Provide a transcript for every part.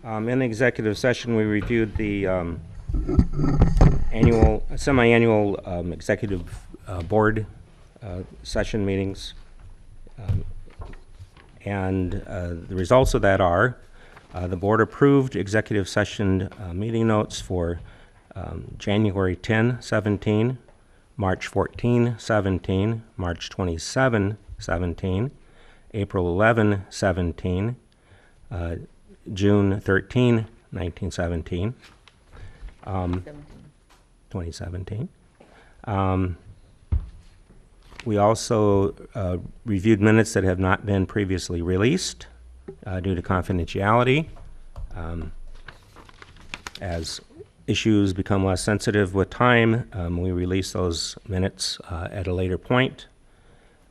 In the executive session, we reviewed the semi-annual executive board session meetings. And the results of that are the board approved executive session meeting notes for January 10, 17, March 14, 17, March 27, 17, April 11, 17, June 13, 1917, 2017. We also reviewed minutes that have not been previously released due to confidentiality. As issues become less sensitive with time, we release those minutes at a later point.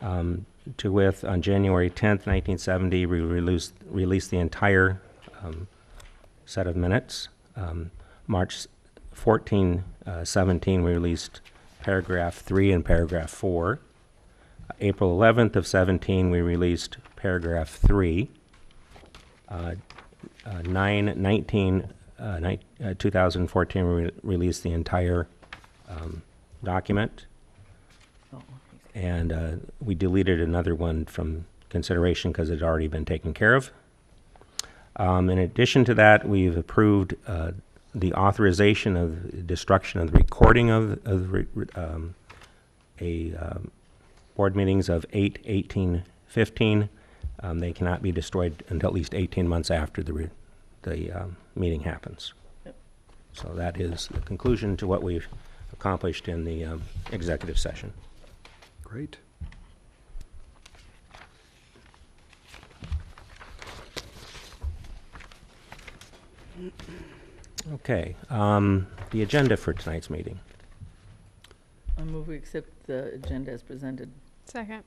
On January 10th, 1970, we released the entire set of minutes. March 14, 17, we released paragraph 3 and paragraph 4. April 11th of 17, we released paragraph 3. 2014, we released the entire document. And we deleted another one from consideration because it had already been taken care of. In addition to that, we've approved the authorization of destruction of the recording of board meetings of 8/18/15. They cannot be destroyed until at least 18 months after the meeting happens. Yep. So that is the conclusion to what we've accomplished in the executive session. Great. Okay, the agenda for tonight's meeting. I move we accept the agenda as presented. Second.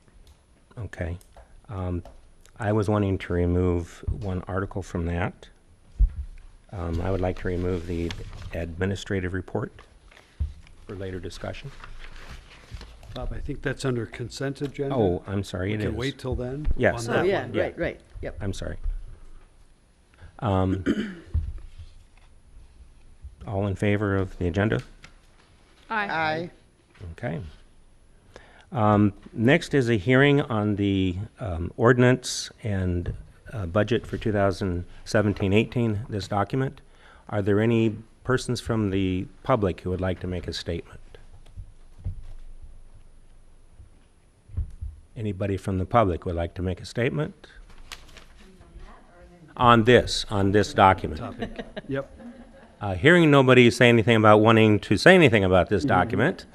Okay. I was wanting to remove one article from that. I would like to remove the administrative report for later discussion. Bob, I think that's under consent agenda. Oh, I'm sorry, it is. We can wait till then? Yes. on Oh, that yeah, one? right, yep. I'm sorry. All in favor of the agenda? Aye. Okay. Next is a hearing on the ordinance and budget for 2017-18, this document. Are there any persons from the public who would like to make a statement? Anybody from the public would like to make a statement? On this document. Topic. Yep. Hearing nobody say anything about wanting to say anything about this document,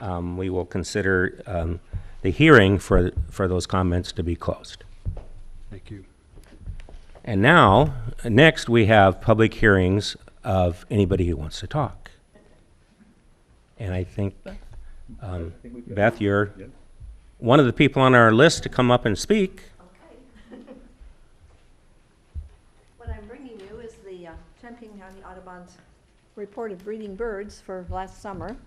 we will consider the hearing for those comments to be closed. Thank you. And now, next we have public hearings of anybody who wants to talk. And I think, Beth, you're one of the people on our list to come up and speak. Okay. What I'm bringing you is the Champaign County Audubon's report of breeding birds for last summer.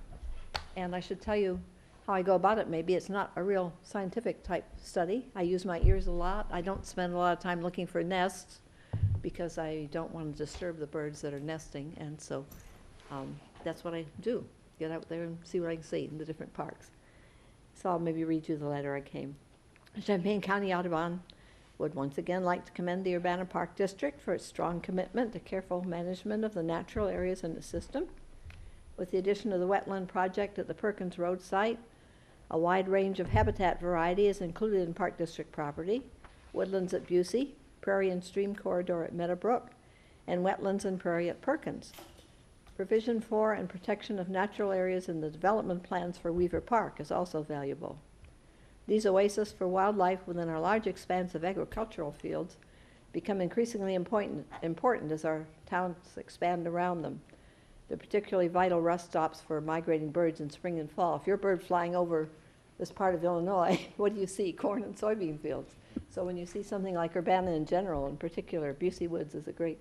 And I should tell you how I go about it. Maybe it's not a real scientific type study. I use my ears a lot. I don't spend a lot of time looking for nests because I don't want to disturb the birds that are nesting. And so that's what I do. Get out there and see what I can see in the different parks. So I'll maybe read you the letter I came. Champaign County Audubon would once again like to commend the Urbana Park District for its strong commitment to careful management of the natural areas in the system. With the addition of the wetland project at the Perkins Road site, a wide range of habitat variety is included in Park District property, woodlands at Busey, prairie and stream corridor at Meadowbrook, and wetlands and prairie at Perkins. Provision for and protection of natural areas in the development plans for Weaver Park is also valuable. These oases for wildlife within our large expanse of agricultural fields become increasingly important as our towns expand around them. They're particularly vital rest stops for migrating birds in spring and fall. If you're a bird flying over this part of Illinois, what do you see? Corn and soybean fields. So when you see something like Urbana in general, in particular, Busey Woods is a great,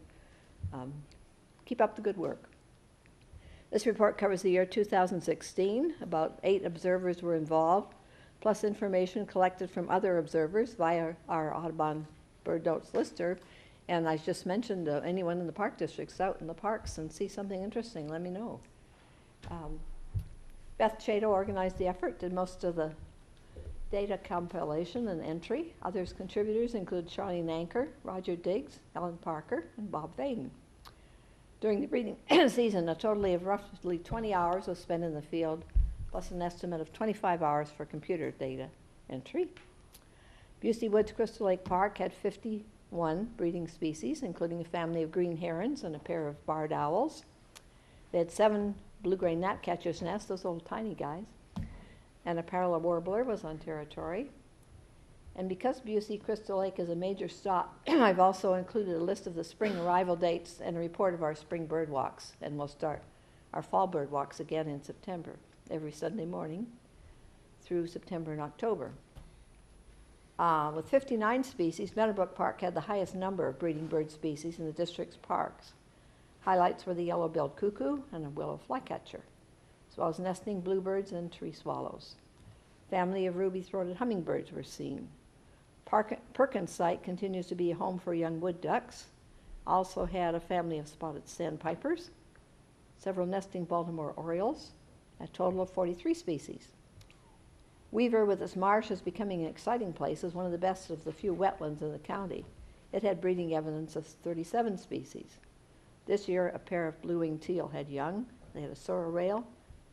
keep up the good work. This report covers the year 2016. About 8 observers were involved, plus information collected from other observers via our Audubon Bird Notes listserv And I just mentioned, anyone in the park districts out in the parks and see something interesting, let me know. Beth Chato organized the effort, did most of the data compilation and entry. Others contributors include Charlene Anker, Roger Diggs, Ellen Parker, and Bob Vaden. During the breeding season, a total of roughly 20 hours was spent in the field, plus an estimate of 25 hours for computer data entry. Busey Woods Crystal Lake Park had 51 breeding species, including a family of green herons and a pair of barred owls. They had 7 blue-gray gnatcatcher's nests, those little tiny guys, and a parallel warbler was on territory. And because Busey Crystal Lake is a major stop, I've also included a list of the spring arrival dates and a report of our spring bird walks. And we'll start our fall bird walks again in September, every Sunday morning through September and October. With 59 species, Meadowbrook Park had the highest number of breeding bird species in the district's parks. Highlights were the yellow-billed cuckoo and a willow flycatcher, as well as nesting bluebirds and tree swallows. Family of ruby-throated hummingbirds were seen. Perkins site continues to be a home for young wood ducks. Also had a family of spotted sandpipers, several nesting Baltimore orioles, a total of 43 species. Weaver, with its marsh, is becoming an exciting place as one of the best of the few wetlands in the county. It had breeding evidence of 37 species. This year, a pair of blue-winged teal had young. They had a sorrel rail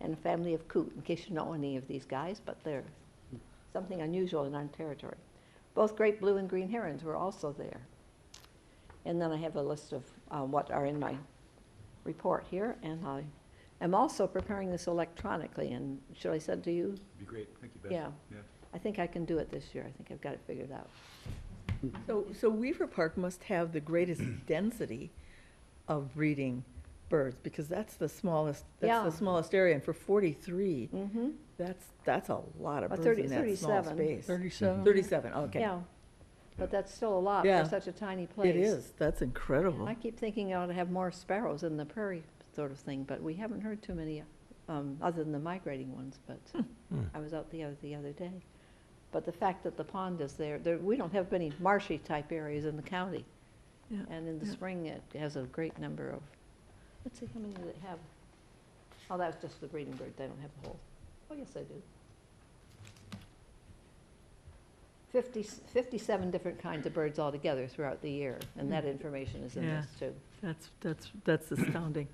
and a family of coot, in case you know any of these guys, but they're something unusual in our territory. Both great blue and green herons were also there. And then I have a list of what are in my report here, and I am also preparing this electronically, and should I send to you? That'd be great. Thank you, Beth. Yeah. I think I can do it this year. I think I've got it figured out. So Weaver Park must have the greatest density of breeding birds, because that's the smallest, Yeah. that's the smallest area, and for 43, Mm-hmm. that's a lot of Or birds 30 in that small 37. space. 37? 37, okay. Yeah, but that's still a lot Yeah. for such a tiny place. It is, that's incredible. I keep thinking I ought to have more sparrows in the prairie sort of thing, but we haven't heard too many, other than the migrating ones, but I was out the other day. But the fact that the pond is there, we don't have many marshy type areas in the county. Yeah, And in the yeah. spring, it has a great number of, let's see, how many do they have? Oh, that's just the breeding bird, they don't have a whole. Oh, yes, they do. 57 different kinds of birds altogether throughout the year, and that information is in Yeah. this too. That's astounding.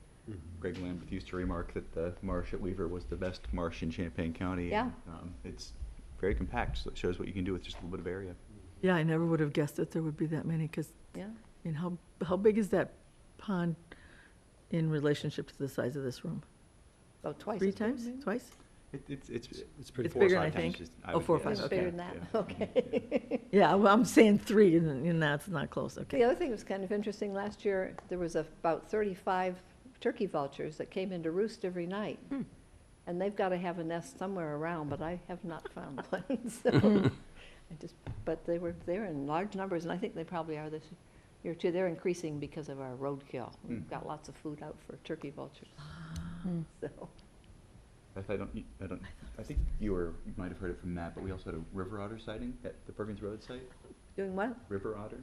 Greg Lambeth used to remark that the marsh at Weaver was the best marsh in Champaign County. Yeah. And, it's very compact, so it shows what you can do with just a little bit of area. Yeah, I never would have guessed that there would be that many, because, Yeah, I mean, how big is that pond in relationship to the size of this room? about twice. 3 as big, times, maybe? twice? It's pretty. It's 4 or bigger than 5 I think. times, Oh, 4 or 5, guess. okay. Bigger than that, Yeah. okay. Yeah, well, I'm saying 3, and that's not close, okay. The other thing that was kind of interesting, last year, there was about 35 turkey vultures that came in to roost every night. And they've got to have a nest somewhere around, but I have not found one, so. But they were there in large numbers, and I think they probably are this year too. They're increasing because of our roadkill. We've got lots of food out for turkey vultures. So, Beth, I think you might have heard it from Matt, but we also had a river otter sighting at the Perkins Road site. doing what? River otter.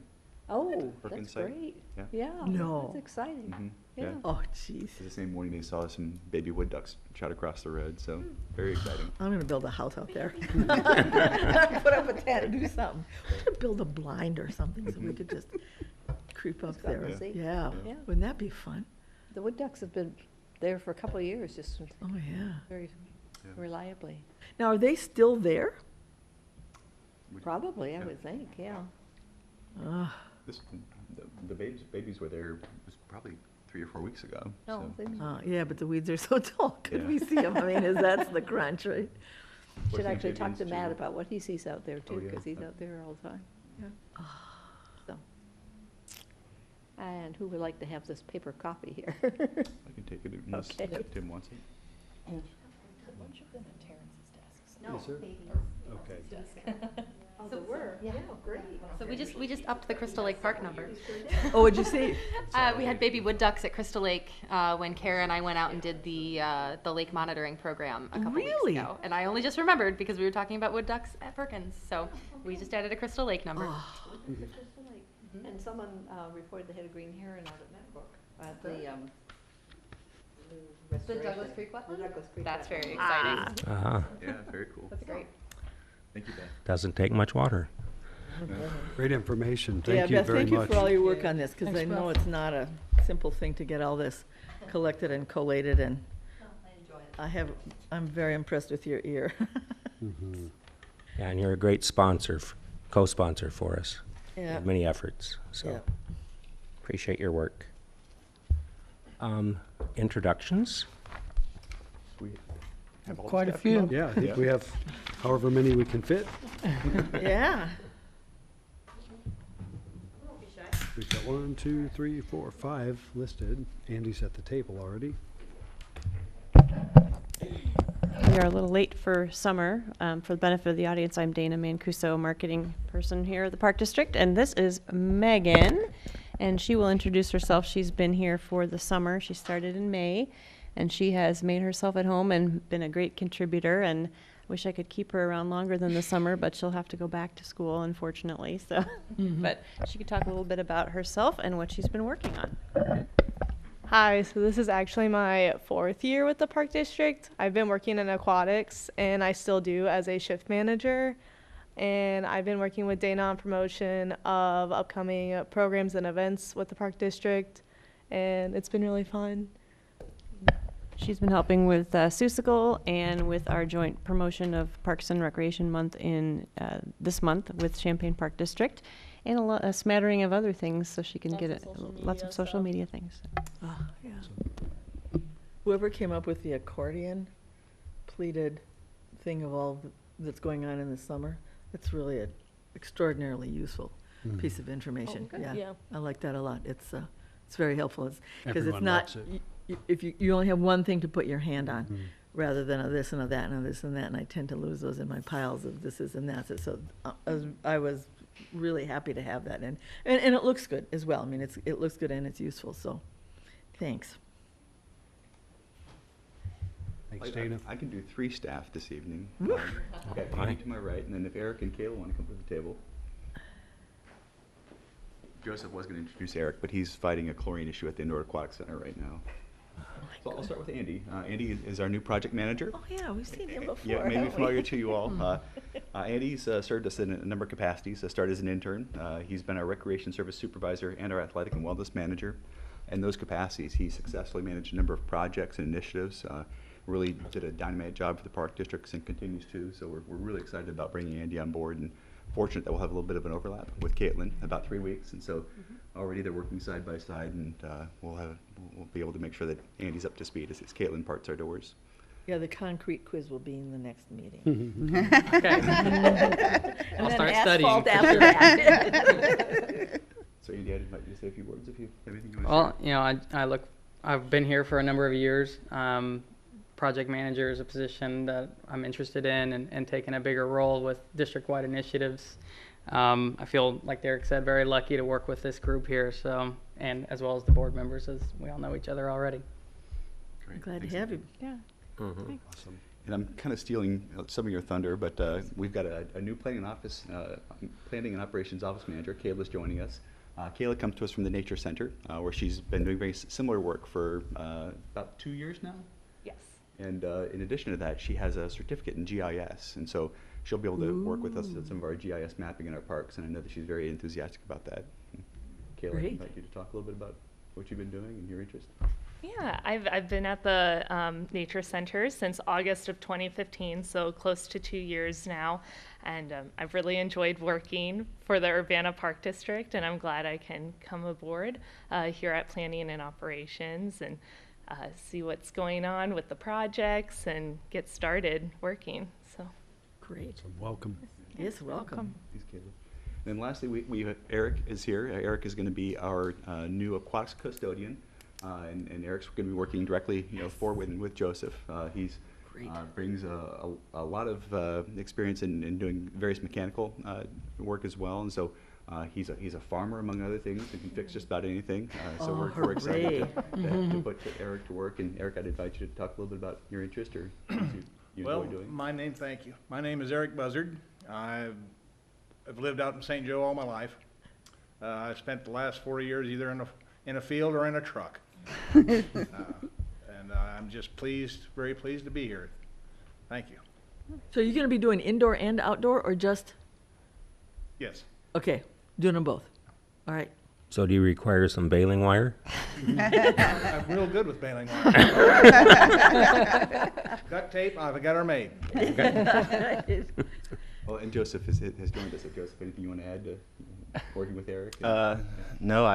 Oh, Perkins that's site? great. Yeah. Yeah, No. that's exciting. Mm-hmm. Yeah. Oh, jeez. So the same morning they saw some baby wood ducks shot across the road, so very exciting. I'm gonna build a house out there. Put up a tent and do something. We're gonna build a blind or something so we could just creep up Just go up there. and see. Yeah, Yeah. wouldn't that be fun? The wood ducks have been there for a couple of years, just Oh, yeah. very Yeah. reliably. Now, are they still there? Probably, I Yeah. would think, yeah. Ugh. The babies were there, it was probably 3 or 4 weeks ago. No, so. they Yeah, but the weeds are so tall. Could Yeah. we see them? I mean, that's the crunch, right? should Forcing actually talk to amphibians Matt about what he sees out there too, Oh, yeah. because he's out there all the time. So. And who would like to have this paper copy here? I can take it unless Okay. Tim wants it. Is there? Okay. Oh, there were? Yeah, great. So we just upped the Crystal Lake Park number. Oh, what'd you see? We had baby wood ducks at Crystal Lake when Kara and I went out and did the lake monitoring program a couple Really? weeks ago. And I only just remembered because we were talking about wood ducks at Perkins. So we just added a Crystal Lake number. And someone reported they had a green heron out at Meadowbrook, at the, The Douglas Creek The wetland? Douglas Creek That's wetland. very exciting. Yeah, very cool. That's great. Thank you, Beth. Doesn't take much water. Great information. Yeah, Thank you Beth, very thank you much. for all your work on this, because Thanks, I know Beth. it's not a simple thing to get all this collected and collated, and I enjoy it. I'm very impressed with your ear. Mhm. Yeah, and you're a great sponsor, co-sponsor for us. Yeah, Many efforts, yeah. so appreciate your work. Introductions? We have all the Quite a staff few. involved? Yeah, I think we have however many we can fit. Yeah. We've got 1, 2, 3, 4, 5 listed. Andy's at the table already. We are a little late for summer. For the benefit of the audience, I'm Dana Mancuso, marketing person here at the Park District, and this is Megan, and she will introduce herself. She's been here for the summer. She started in May, and she has made herself at home and been a great contributor, and I wish I could keep her around longer than the summer, but she'll have to go back to school, unfortunately, so. But she could talk a little bit about herself and what she's been working on. Hi, so this is actually my 4th year with the Park District. I've been working in aquatics, and I still do as a shift manager. And I've been working with Dana on promotion of upcoming programs and events with the Park District, and it's been really fun. She's been helping with Seussical and with our joint promotion of Parks and Recreation Month in this month with Champaign Park District, and a smattering of other things, so she can get lots of social media things. Oh, yeah. Whoever came up with the accordion pleated thing of all that's going on in the summer, it's really an extraordinarily useful piece of information. good. Yeah. I like that a lot. It's very helpful. Because it's Everyone not, loves it. if you only have one thing to put your hand on, rather than a this and a that and a this and that, and I tend to lose those in my piles of thises and that's. So I was really happy to have that, and it looks good as well. I mean, it looks good and it's useful, so thanks. Thanks, Dana. I can do 3 staff this evening. Woo. I've got Hi. Andy to my right, and then if Eric and Kayla want to come to the table. Joseph was going to introduce Eric, but he's fighting a chlorine issue at the Indoor Aquatic Center right now. So I'll start with Andy. Andy is our new project manager. Oh, yeah, we've seen him before, Yeah, maybe haven't we? familiar to you all. Andy's served us in a number of capacities. Started as an intern. He's been our recreation service supervisor and our athletic and wellness manager. In those capacities, he successfully managed a number of projects and initiatives. Really did a dynamite job for the park districts and continues to. So we're really excited about bringing Andy on board, and fortunate that we'll have a little bit of an overlap with Caitlin, about 3 weeks. And so already they're working side by side, and we'll be able to make sure that Andy's up to speed as Caitlin parts our doors. Yeah, the concrete quiz will be in the next meeting. I'll start studying. Asphalt after that. So Andy, I'd invite you to say a few words if you have anything you want to Well, you know, I've been here for a number of years. Project manager is a position that I'm interested in, and taking a bigger role with district-wide initiatives. I feel, like Derek said, very lucky to work with this group here, so, and as well as the board members, as we all know each other already. Great. Glad to Thanks, have Andy. you. Yeah. Awesome. And I'm kind of stealing some of your thunder, but we've got a new planning and operations office manager. Kayla's joining us. Kayla comes to us from the Nature Center, where she's been doing very similar work for about 2 years now. Yes. And in addition to that, she has a certificate in GIS, and so she'll be able to work with us at some of our GIS mapping in our parks, and I know that she's very enthusiastic about that. Kayla, I Great. invite you to talk a little bit about what you've been doing and your interest. Yeah, I've been at the Nature Center since August of 2015, so close to 2 years now, and I've really enjoyed working for the Urbana Park District, and I'm glad I can come aboard here at Planning and Operations and see what's going on with the projects and get started working. So Great. So welcome. Yes, welcome. Thanks, Kayla. And then lastly, we have Eric is here. Eric is going to be our new aquatics custodian, and Eric's going to be working directly, with Joseph. He's Great. Brings a lot of experience in doing various mechanical work as well, and so he's a farmer among other things and can fix just about anything. So Oh, we're excited hooray. to put Eric to work. And Eric, I'd invite you to talk a little bit about your interest or things you Well, enjoy doing. thank you. My name is Eric Buzzard. I've lived out in St. Joe all my life. I spent the last 4 years either in a field or in a truck. And I'm just pleased, very pleased to be here. Thank you. So you're going to be doing indoor and outdoor, or just, Yes. okay, doing them both? All right. So do you require some baling wire? I'm real good with bailing wire. Duct tape, I've got her made. Well, and Joseph has joined us. So Joseph, anything you want to add to working with Eric? No,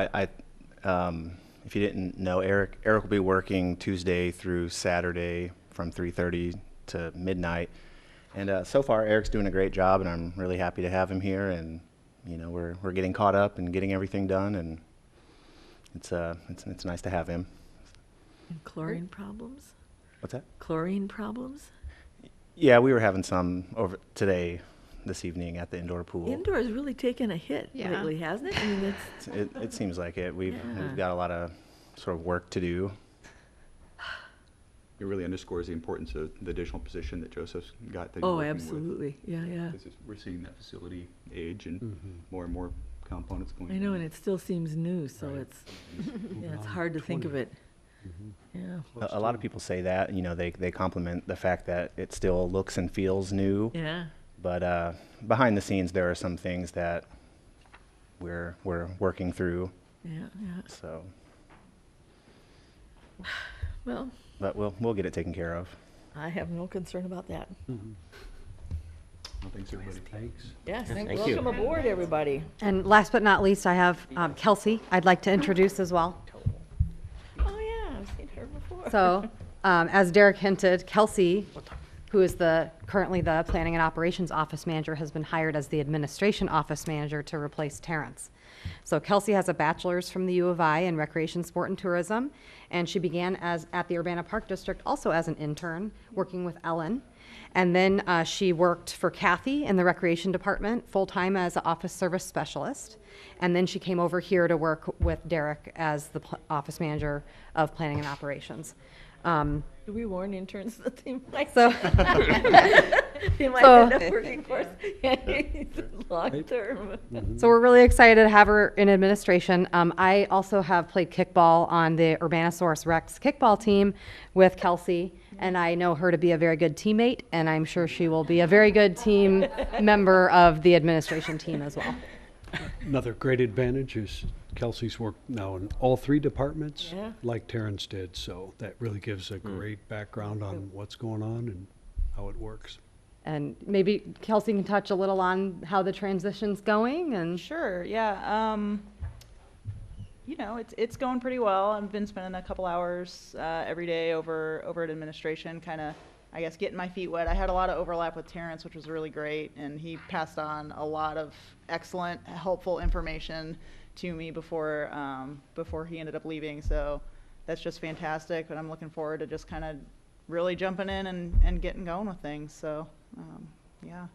if you didn't know, Eric will be working Tuesday through Saturday from 3:30 to midnight. And so far, Eric's doing a great job, and I'm really happy to have him here. And you know, we're getting caught up and getting everything done, and it's nice to have him. And chlorine problems? What's that? Chlorine problems? Yeah, we were having some over this evening at the indoor pool. Indoor has really taken a hit lately, hasn't it? I mean, It seems like it. We've Yeah. got a lot of sort of work to do. It really underscores the importance of the additional position that Joseph's got. That he's oh, working with. absolutely. Yeah, yeah. Because we're seeing that facility age and more and more components going. I know, in. and it still seems new, so it's it's hard to think of it. Yeah. A lot of people say that, you know, they compliment the fact that it still looks and feels new. Yeah. But behind the scenes, there are some things that we're working through. Yeah, yeah. So, Well, but we'll get it taken care of. I have no concern about that. Well, thanks, everybody. Thanks. Yes, Thank you. welcome aboard, everybody. And last but not least, I have Kelsey I'd like to introduce as well. Oh, yeah, I've seen her before. So, as Derek hinted, Kelsey, who is currently the Planning and Operations Office Manager, has been hired as the Administration Office Manager to replace Terrence. So Kelsey has a bachelor's from the U of I in Recreation, Sport, and Tourism, and she began at the Urbana Park District also as an intern, working with Ellen. And then she worked for Kathy in the Recreation Department, full-time as an office service specialist. And then she came over here to work with Derek as the Office Manager of Planning and Operations. Do we warn interns that they might, So- they might So- end up working for us long term? So we're really excited to have her in administration. I also have played kickball on the Urbanosaurus Rex kickball team with Kelsey, and I know her to be a very good teammate, and I'm sure she will be a very good team member of the administration team as well. Another great advantage is Kelsey's worked now in all three departments, Yeah. like Terrence did, so that really gives a great background on what's going on and how it works. And maybe Kelsey can touch a little on how the transition's going and. Sure, yeah. You know, it's going pretty well. I've been spending a couple hours every day over at administration, kind of, I guess, getting my feet wet. I had a lot of overlap with Terrence, which was really great, and he passed on a lot of excellent, helpful information to me before he ended up leaving. So that's just fantastic. But I'm looking forward to just kind of really jumping in and getting going with things. So yeah.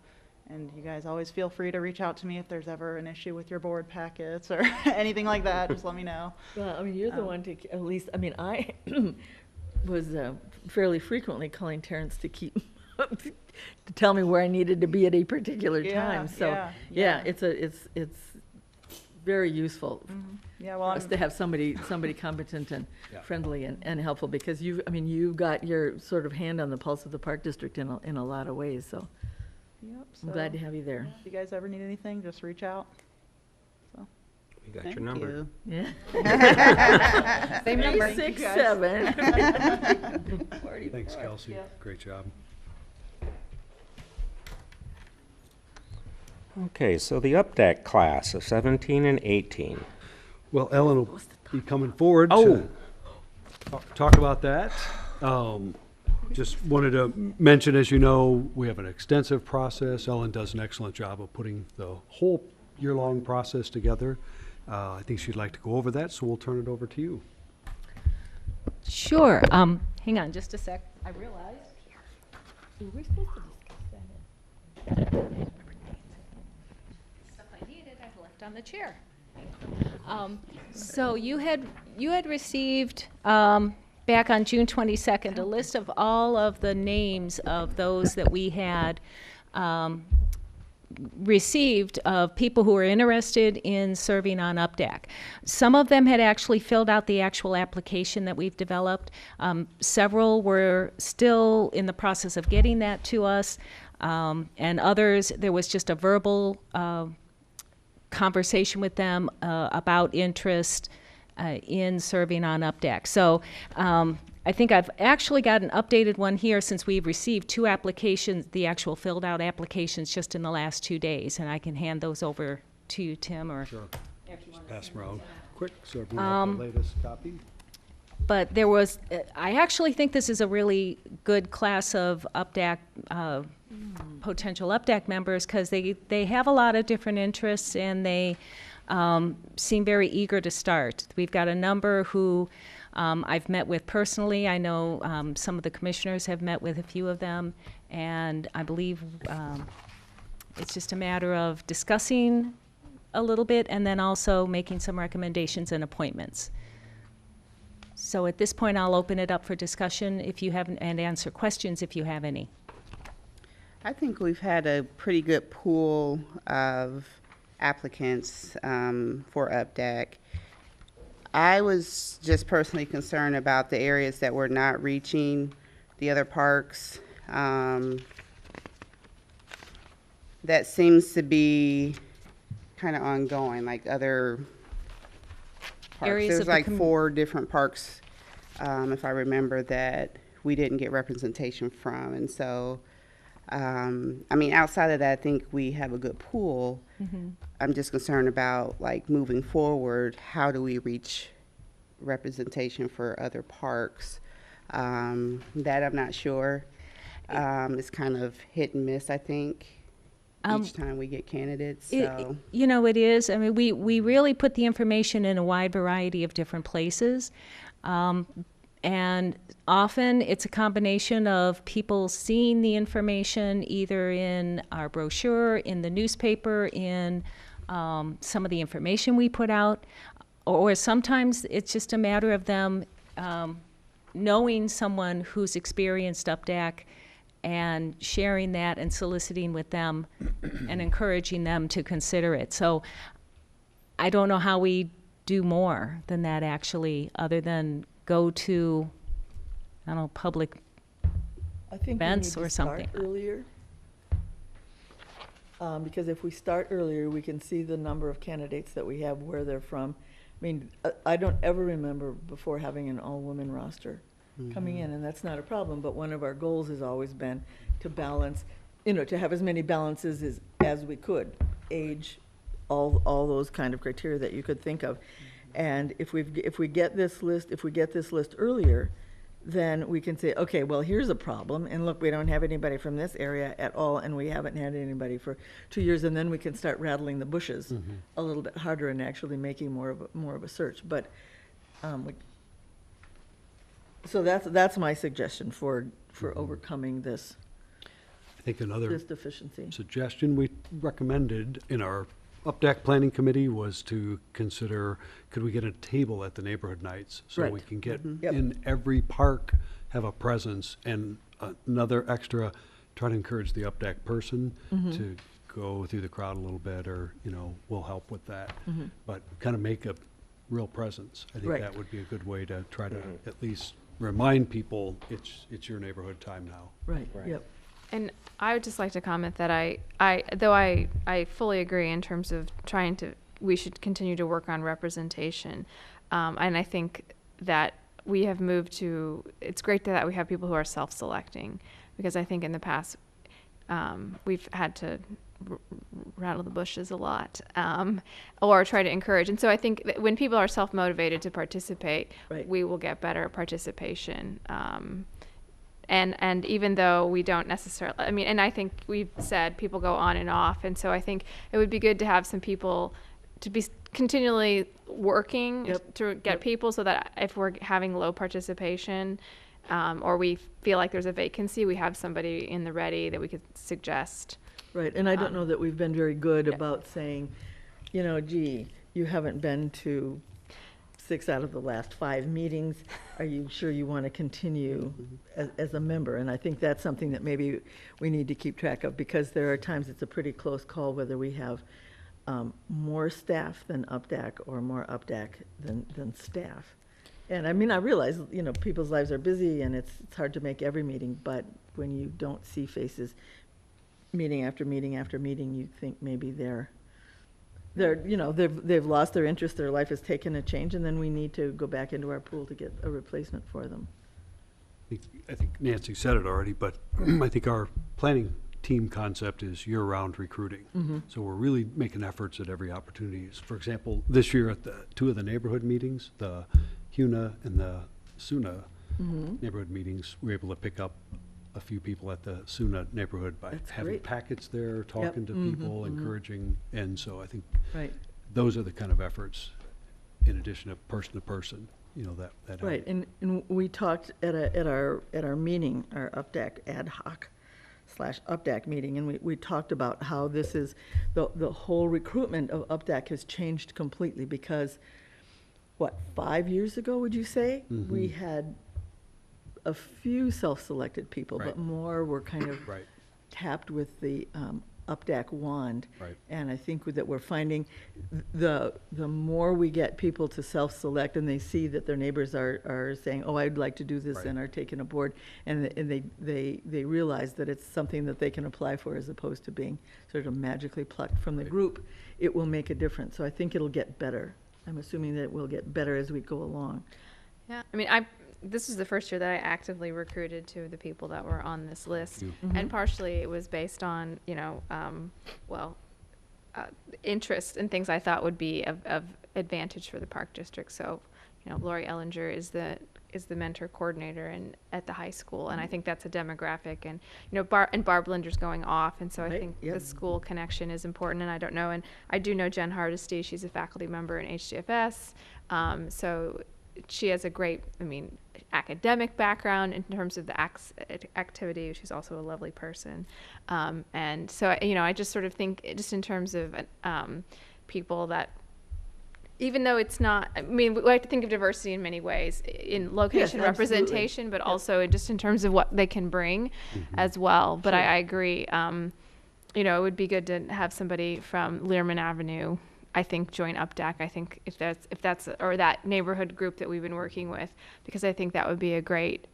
And you guys always feel free to reach out to me if there's ever an issue with your board packets or anything like that. Just let me know. Well, I mean, you're the one to, at least, I mean, I was fairly frequently calling Terrence to keep, to tell me where I needed to be at a particular time. So, yeah, it's very useful Yeah, well, for us to have somebody competent and friendly and helpful, because you've got your sort of hand on the pulse of the Park District in a lot of ways, so. Yep, I'm glad to have you there. If you guys ever need anything, just reach out. So. We got your number. Yeah. Same number. 367. Thanks, Kelsey. Great job. Okay, so the UPDAC class of 17 and 18. Well, Ellen will be coming forward Oh. to talk about that. Just wanted to mention, as you know, we have an extensive process. Ellen does an excellent job of putting the whole year-long process together. I think she'd like to go over that, so we'll turn it over to you. Sure. Hang on just a sec. I realized. Were we supposed to discuss that? Stuff I needed, I've left on the chair. So you had received back on June 22nd a list of all of the names of those that we had received of people who were interested in serving on UPDAC. Some of them had actually filled out the actual application that we've developed. Several were still in the process of getting that to us, and others, there was just a verbal conversation with them about interest in serving on UPDAC. So I think I've actually got an updated one here since we've received 2 applications, the actual filled out applications just in the last 2 days, and I can hand those over to you, Tim, or Sure. Just pass them around quick so everyone has the latest copy. but there was, I actually think this is a really good class of UPDAC, potential UPDAC members, because they have a lot of different interests and they seem very eager to start. We've got a number who I've met with personally. I know some of the commissioners have met with a few of them, and I believe it's just a matter of discussing a little bit and then also making some recommendations and appointments. So at this point, I'll open it up for discussion if you have, and answer questions if you have any. I think we've had a pretty good pool of applicants for UPDAC. I was just personally concerned about the areas that were not reaching the other parks. That seems to be kind of ongoing, like other parks. Areas There's of the like 4 different parks, if I remember, that we didn't get representation from. And so, I mean, outside of that, I think we have a good pool. I'm just concerned about, like, moving forward, how do we reach representation for other parks? That I'm not sure. It's kind of hit and miss, I think, each time we get candidates. So. You know, it is. I mean, we really put the information in a wide variety of different places. And often it's a combination of people seeing the information either in our brochure, in the newspaper, in some of the information we put out, or sometimes it's just a matter of them knowing someone who's experienced UPDAC and sharing that and soliciting with them and encouraging them to consider it. So I don't know how we do more than that, actually, other than go to, I don't know, public I think events we need or to start something. earlier. Because if we start earlier, we can see the number of candidates that we have, where they're from. I mean, I don't ever remember before having an all-women roster coming in, and that's not a problem, but one of our goals has always been to balance, you know, to have as many balances as we could, age, all those kind of criteria that you could think of. And if we get this list earlier, then we can say, okay, well, here's a problem, and look, we don't have anybody from this area at all, and we haven't had anybody for 2 years, and then we can start rattling the bushes a little bit harder and actually making more of a search. But so that's my suggestion for overcoming this. I think another This deficiency. suggestion we recommended in our UPDAC Planning Committee was to consider, could we get a table at the neighborhood nights? So Right. we can get Yep. in every park, have a presence, and another extra, try to encourage the UPDAC person to go through the crowd a little bit, or, you know, we'll help with that. But kind of make a real presence. I think Right. that would be a good way to try to at least remind people it's your neighborhood time now. Right, yep. And I would just like to comment that though I fully agree in terms of we should continue to work on representation. And I think that we have moved to, it's great that we have people who are self-selecting, because I think in the past, we've had to rattle the bushes a lot, or try to encourage. And so I think that when people are self-motivated to participate, Right. we will get better participation. And even though we don't necessarily, I mean, and I think we've said people go on and off, and so I think it would be good to have some people to be continually working Yep. to get people, so that if we're having low participation, or we feel like there's a vacancy, we have somebody in the ready that we could suggest. Right, and I don't know that we've been very good about saying, you know, gee, you haven't been to 6 out of the last 5 meetings. Are you sure you want to continue as a member? And I think that's something that maybe we need to keep track of, because there are times it's a pretty close call whether we have more staff than UPDAC or more UPDAC than staff. And I mean, I realize, you know, people's lives are busy and it's hard to make every meeting, but when you don't see faces meeting after meeting after meeting, you think maybe they've lost their interest, their life has taken a change, and then we need to go back into our pool to get a replacement for them. I think Nancy said it already, but I think our planning team concept is year-round recruiting. So we're really making efforts at every opportunity. For example, this year at two of the neighborhood meetings, the HUNA and the SUNA neighborhood meetings, we were able to pick up a few people at the SUNA neighborhood by having packets there, talking to people, encouraging. And so I think those are the kind of efforts, in addition to person, you know, that Right, and we talked at our meeting, our UPDAC ad hoc / UPDAC meeting, and we talked about how this is, the whole recruitment of UPDAC has changed completely, because, 5 years ago, would you say? We had a few self-selected people, but more were kind of tapped with the UPDAC wand. And I think that we're finding the more we get people to self-select and they see that their neighbors are saying, oh, I'd like to do this, and are taking a board, and they realize that it's something that they can apply for as opposed to being sort of magically plucked from the group, it will make a difference. So I think it'll get better. I'm assuming that it will get better as we go along. Yeah, I mean, this is the first year that I actively recruited 2 of the people that were on this list. And partially it was based on, you know, interest and things I thought would be of advantage for the park district. So, you know, Lori Ellinger is the mentor coordinator at the high school, and I think that's a demographic. And, you know, Barb Linder's going off, and so I think the school connection is important. And I don't know, and I do know Jen Hardesty. She's a faculty member in HDFS. So she has a great, academic background in terms of the activity. She's also a lovely person. And so, you know, I just sort of think just in terms of people that, even though it's not, we like to think of diversity in many ways, in location representation, but also just in terms of what they can bring as well. But I agree, you know, it would be good to have somebody from Learman Avenue, I think, join UPDAC. I think if that's or that neighborhood group that we've been working with, because I think that would be a great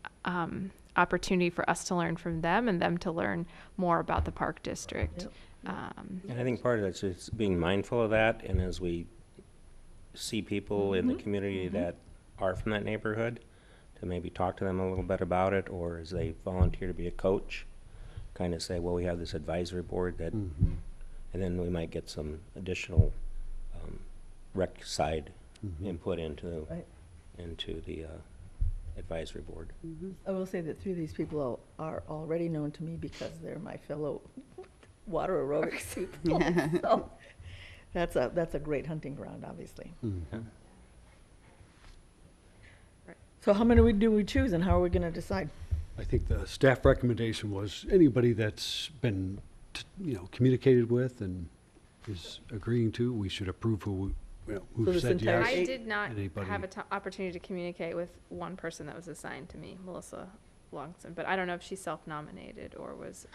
opportunity for us to learn from them and them to learn more about the park district. And I think part of it's just being mindful of that, and as we see people in the community that are from that neighborhood, to maybe talk to them a little bit about it, or as they volunteer to be a coach, kind of say, well, we have this advisory board that, and then we might get some additional rec side input into the advisory board. I will say that 3 of these people are already known to me because they're my fellow water aerobics people. So that's a great hunting ground, obviously. So how many do we choose, and how are we going to decide? I think the staff recommendation was anybody that's been, communicated with and is agreeing to, we should approve who said yes. I did not Anybody? have an opportunity to communicate with one person that was assigned to me, Melissa Longson, but I don't know if she self-nominated or was.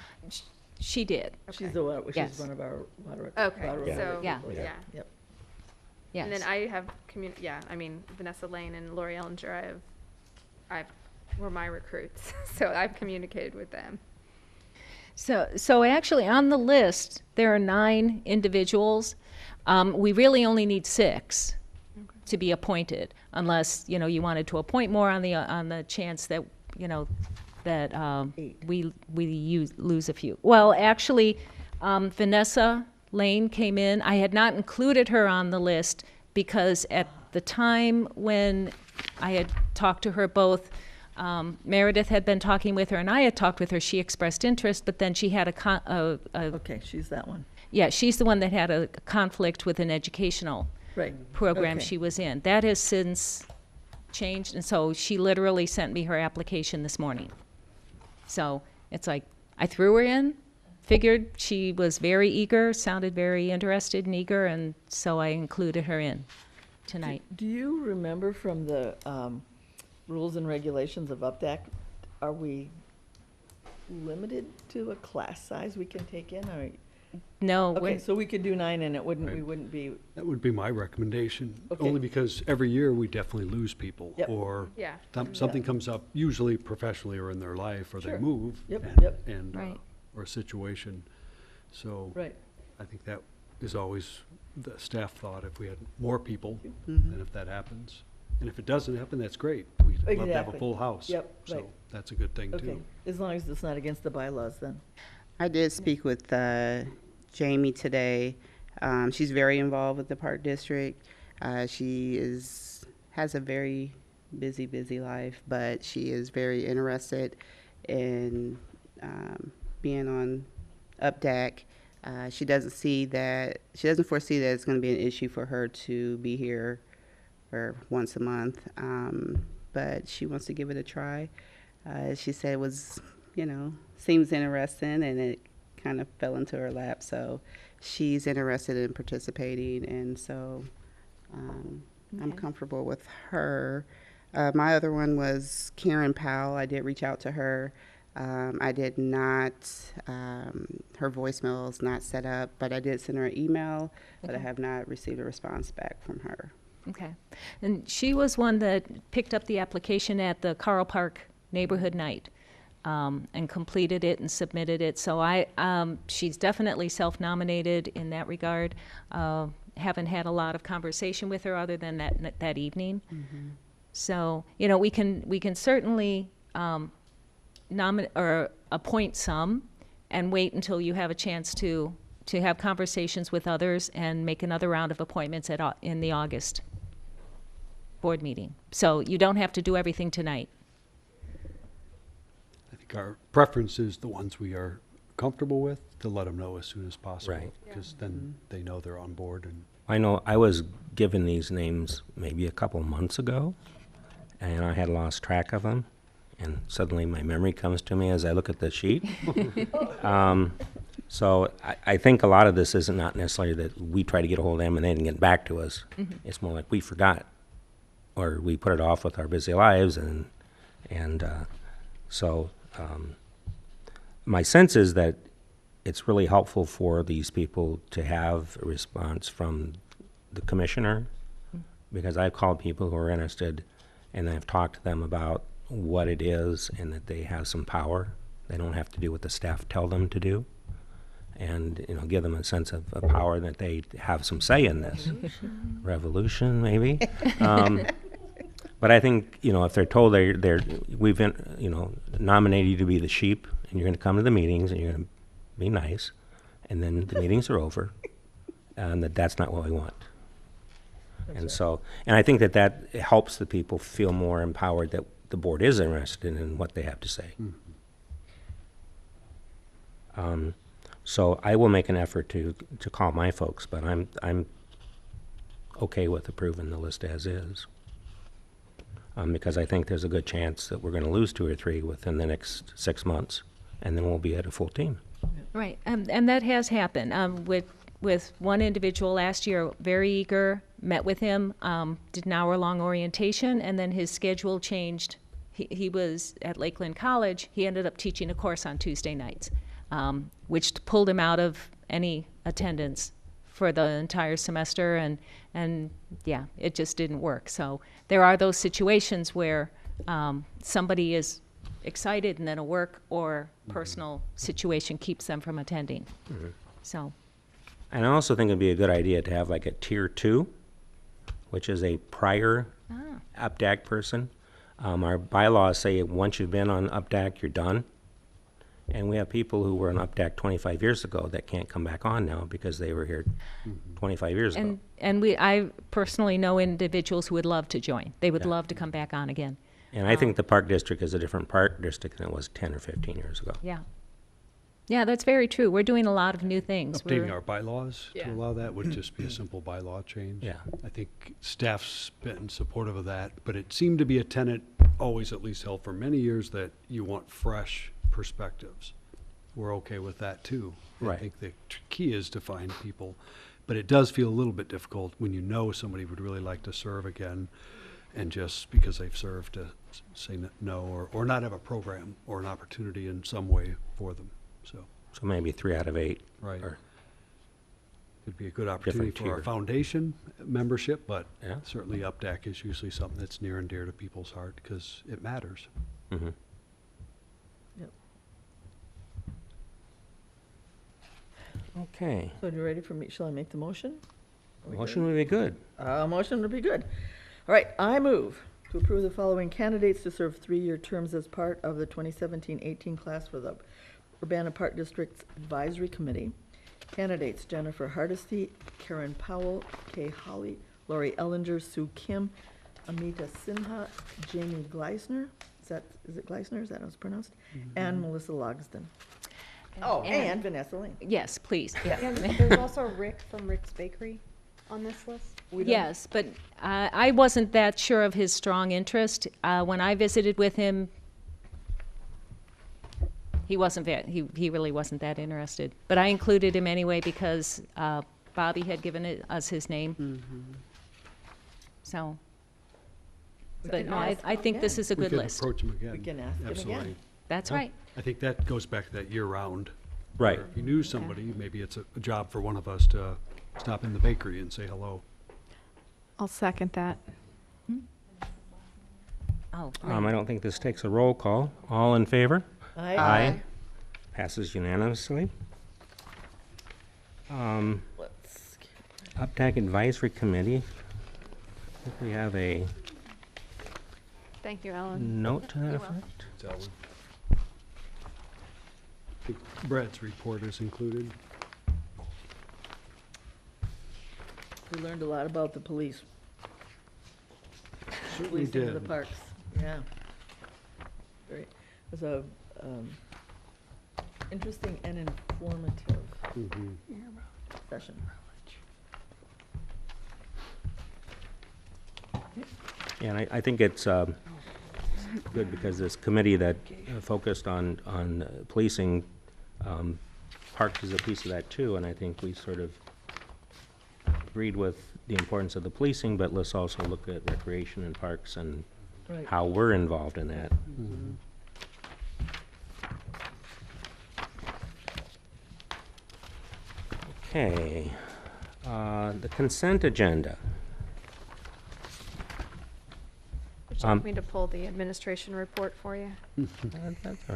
She did. Okay. She's one of our water. Okay, water so yeah. Yep. Yes. And then I have Vanessa Lane and Lori Ellinger. I've were my recruits, so I've communicated with them. So actually on the list, there are 9 individuals. We really only need 6 to be appointed, unless, you wanted to appoint more on the chance that, we lose a few. Well, actually, Vanessa Lane came in. I had not included her on the list because at the time when I had talked to her, both Meredith had been talking with her and I had talked with her. She expressed interest, but then she had okay, she's that one. Yeah, she's the one that had a conflict with an educational program she was in. That has since changed, and so she literally sent me her application this morning. So it's like I threw her in, figured she was very eager, sounded very interested and eager, and so I included her in. tonight. Do you remember from the rules and regulations of UPDAC, are we limited to a class size we can take in? Or No, okay, we're- so we could do 9 and it wouldn't, we wouldn't be, That would be my recommendation, Okay. only because every year we definitely lose people. Yep. Or Yeah. something comes up, usually professionally or in their life, or they Sure. move. Yep, and- yep. And, Right. or a situation. So right. I think that is always the staff thought, if we had more people, Mhm. and if that happens. And if it doesn't happen, that's great. We'd love to have a Exactly. full house. Yep, So right. that's a good thing Okay, too. as long as it's not against the bylaws then. I did speak with Jamie today. She's very involved with the Park District. She has a very busy life, but she is very interested in being on UPDAC. She doesn't foresee that it's going to be an issue for her to be here for once a month, but she wants to give it a try. She said it was, seems interesting, and it kind of fell into her lap. So she's interested in participating, and so I'm comfortable with her. My other one was Karen Powell. I did reach out to her. I did not, her voicemail is not set up, but I did send her an email, but I have not received a response back from her. Okay. And she was one that picked up the application at the Carl Park Neighborhood Night and completed it and submitted it. So she's definitely self-nominated in that regard. Haven't had a lot of conversation with her other than that evening. Mm-hmm. So, we can certainly nominate or appoint some and wait until you have a chance to have conversations with others and make another round of appointments in the August board meeting. So you don't have to do everything tonight. I think our preference is the ones we are comfortable with, to let them know as soon as possible. Right. Because then they know they're on board. And I know I was given these names maybe a couple months ago, and I had lost track of them. And suddenly my memory comes to me as I look at the sheet. So I think a lot of this is not necessarily that we try to get a hold of them and they didn't get back to us. Mm-hmm. It's more like we forgot, or we put it off with our busy lives, and so my sense is that it's really helpful for these people to have a response from the commissioner, because I've called people who are interested, and I've talked to them about what it is and that they have some power. They don't have to do what the staff tell them to do, and give them a sense of power, that they have some say in this. Revolution, maybe. But I think if they're told we've nominated you to be the sheep, and you're going to come to the meetings and you're going to be nice, and then the meetings are over, and that's not what we want. And I think that helps the people feel more empowered that the board is interested in what they have to say. So I will make an effort to call my folks, but I'm okay with approving the list as is. Because I think there's a good chance that we're going to lose 2 or 3 within the next 6 months, and then we'll be at a full team. Right, and that has happened. With one individual last year, very eager, met with him, did an hour-long orientation, and then his schedule changed. He was at Lakeland College. He ended up teaching a course on Tuesday nights, which pulled him out of any attendance for the entire semester, and yeah, it just didn't work. So there are those situations where somebody is excited and then a work or personal situation keeps them from attending. So. And I also think it'd be a good idea to have like a tier 2, which is a prior UPDAC person. Our bylaws say once you've been on UPDAC, you're done. And we have people who were on UPDAC 25 years ago that can't come back on now because they were here 25 years ago. And I personally know individuals who would love to join. They would love to come back on again. And I think the Park District is a different Park District than it was 10 or 15 years ago. Yeah. Yeah, that's very true. We're doing a lot of new things. Updating our bylaws to allow that would just be a simple bylaw change. Yeah. I think staff's been supportive of that, but it seemed to be a tenet always at least held for many years that you want fresh perspectives. We're okay with that too. Right. I think the key is to find people But it does feel a little bit difficult when you know somebody would really like to serve again, and just because they've served to say no, or not have a program or an opportunity in some way for them, so. So maybe 3 out of 8. Right. Or It'd be a good opportunity Different for our tier. foundation membership, but Yeah. certainly UPDAC is usually something that's near and dear to people's heart because it matters. Mhm. Yep. Okay. So you ready for me? Shall I make the motion? Are we Motion good? would be good. Motion would be good. All right, I move to approve the following candidates to serve 3-year terms as part of the 2017-18 class for the Urbana Park District's Advisory Committee. Candidates: Jennifer Hardesty, Karen Powell, Kay Holly, Lori Ellinger, Sue Kim, Amita Sinha, Jamie Gleisner, is it Gleisner, is that how it's pronounced? And Melissa Logsdon. Oh, and Vanessa Lane. Yes, please, yeah. And there's also Rick from Rick's Bakery on this list. Yes, but I wasn't that sure of his strong interest. When I visited with him, he wasn't he really wasn't that interested. But I included him anyway because Bobby had given us his name. So, but no, I think this is a good list. We can approach them again. We can ask him again. Absolutely. That's right. I think that goes back to that year-round. Right. where If you knew somebody, maybe it's a job for one of us to stop in the bakery and say hello. I'll second that. Oh, I don't think this takes a roll call. All in favor? Aye. Passes unanimously. Let's, UPDAC Advisory Committee. I think we have a Thank you, Ellen. note to that You're welcome. effect. That one. I think Brett's report is included. we learned a lot about the police. Certainly Policing of the did. parks, yeah. Very, it was a, interesting and informative Mhm. session. Yeah, and I think it's good because this committee that focused on policing, parks is a piece of that too, and I think we sort of agreed with the importance of the policing, but let's also look at recreation and parks and Right. how we're involved in that. Okay, the consent agenda. Would you like me to pull the administration report for you? That's all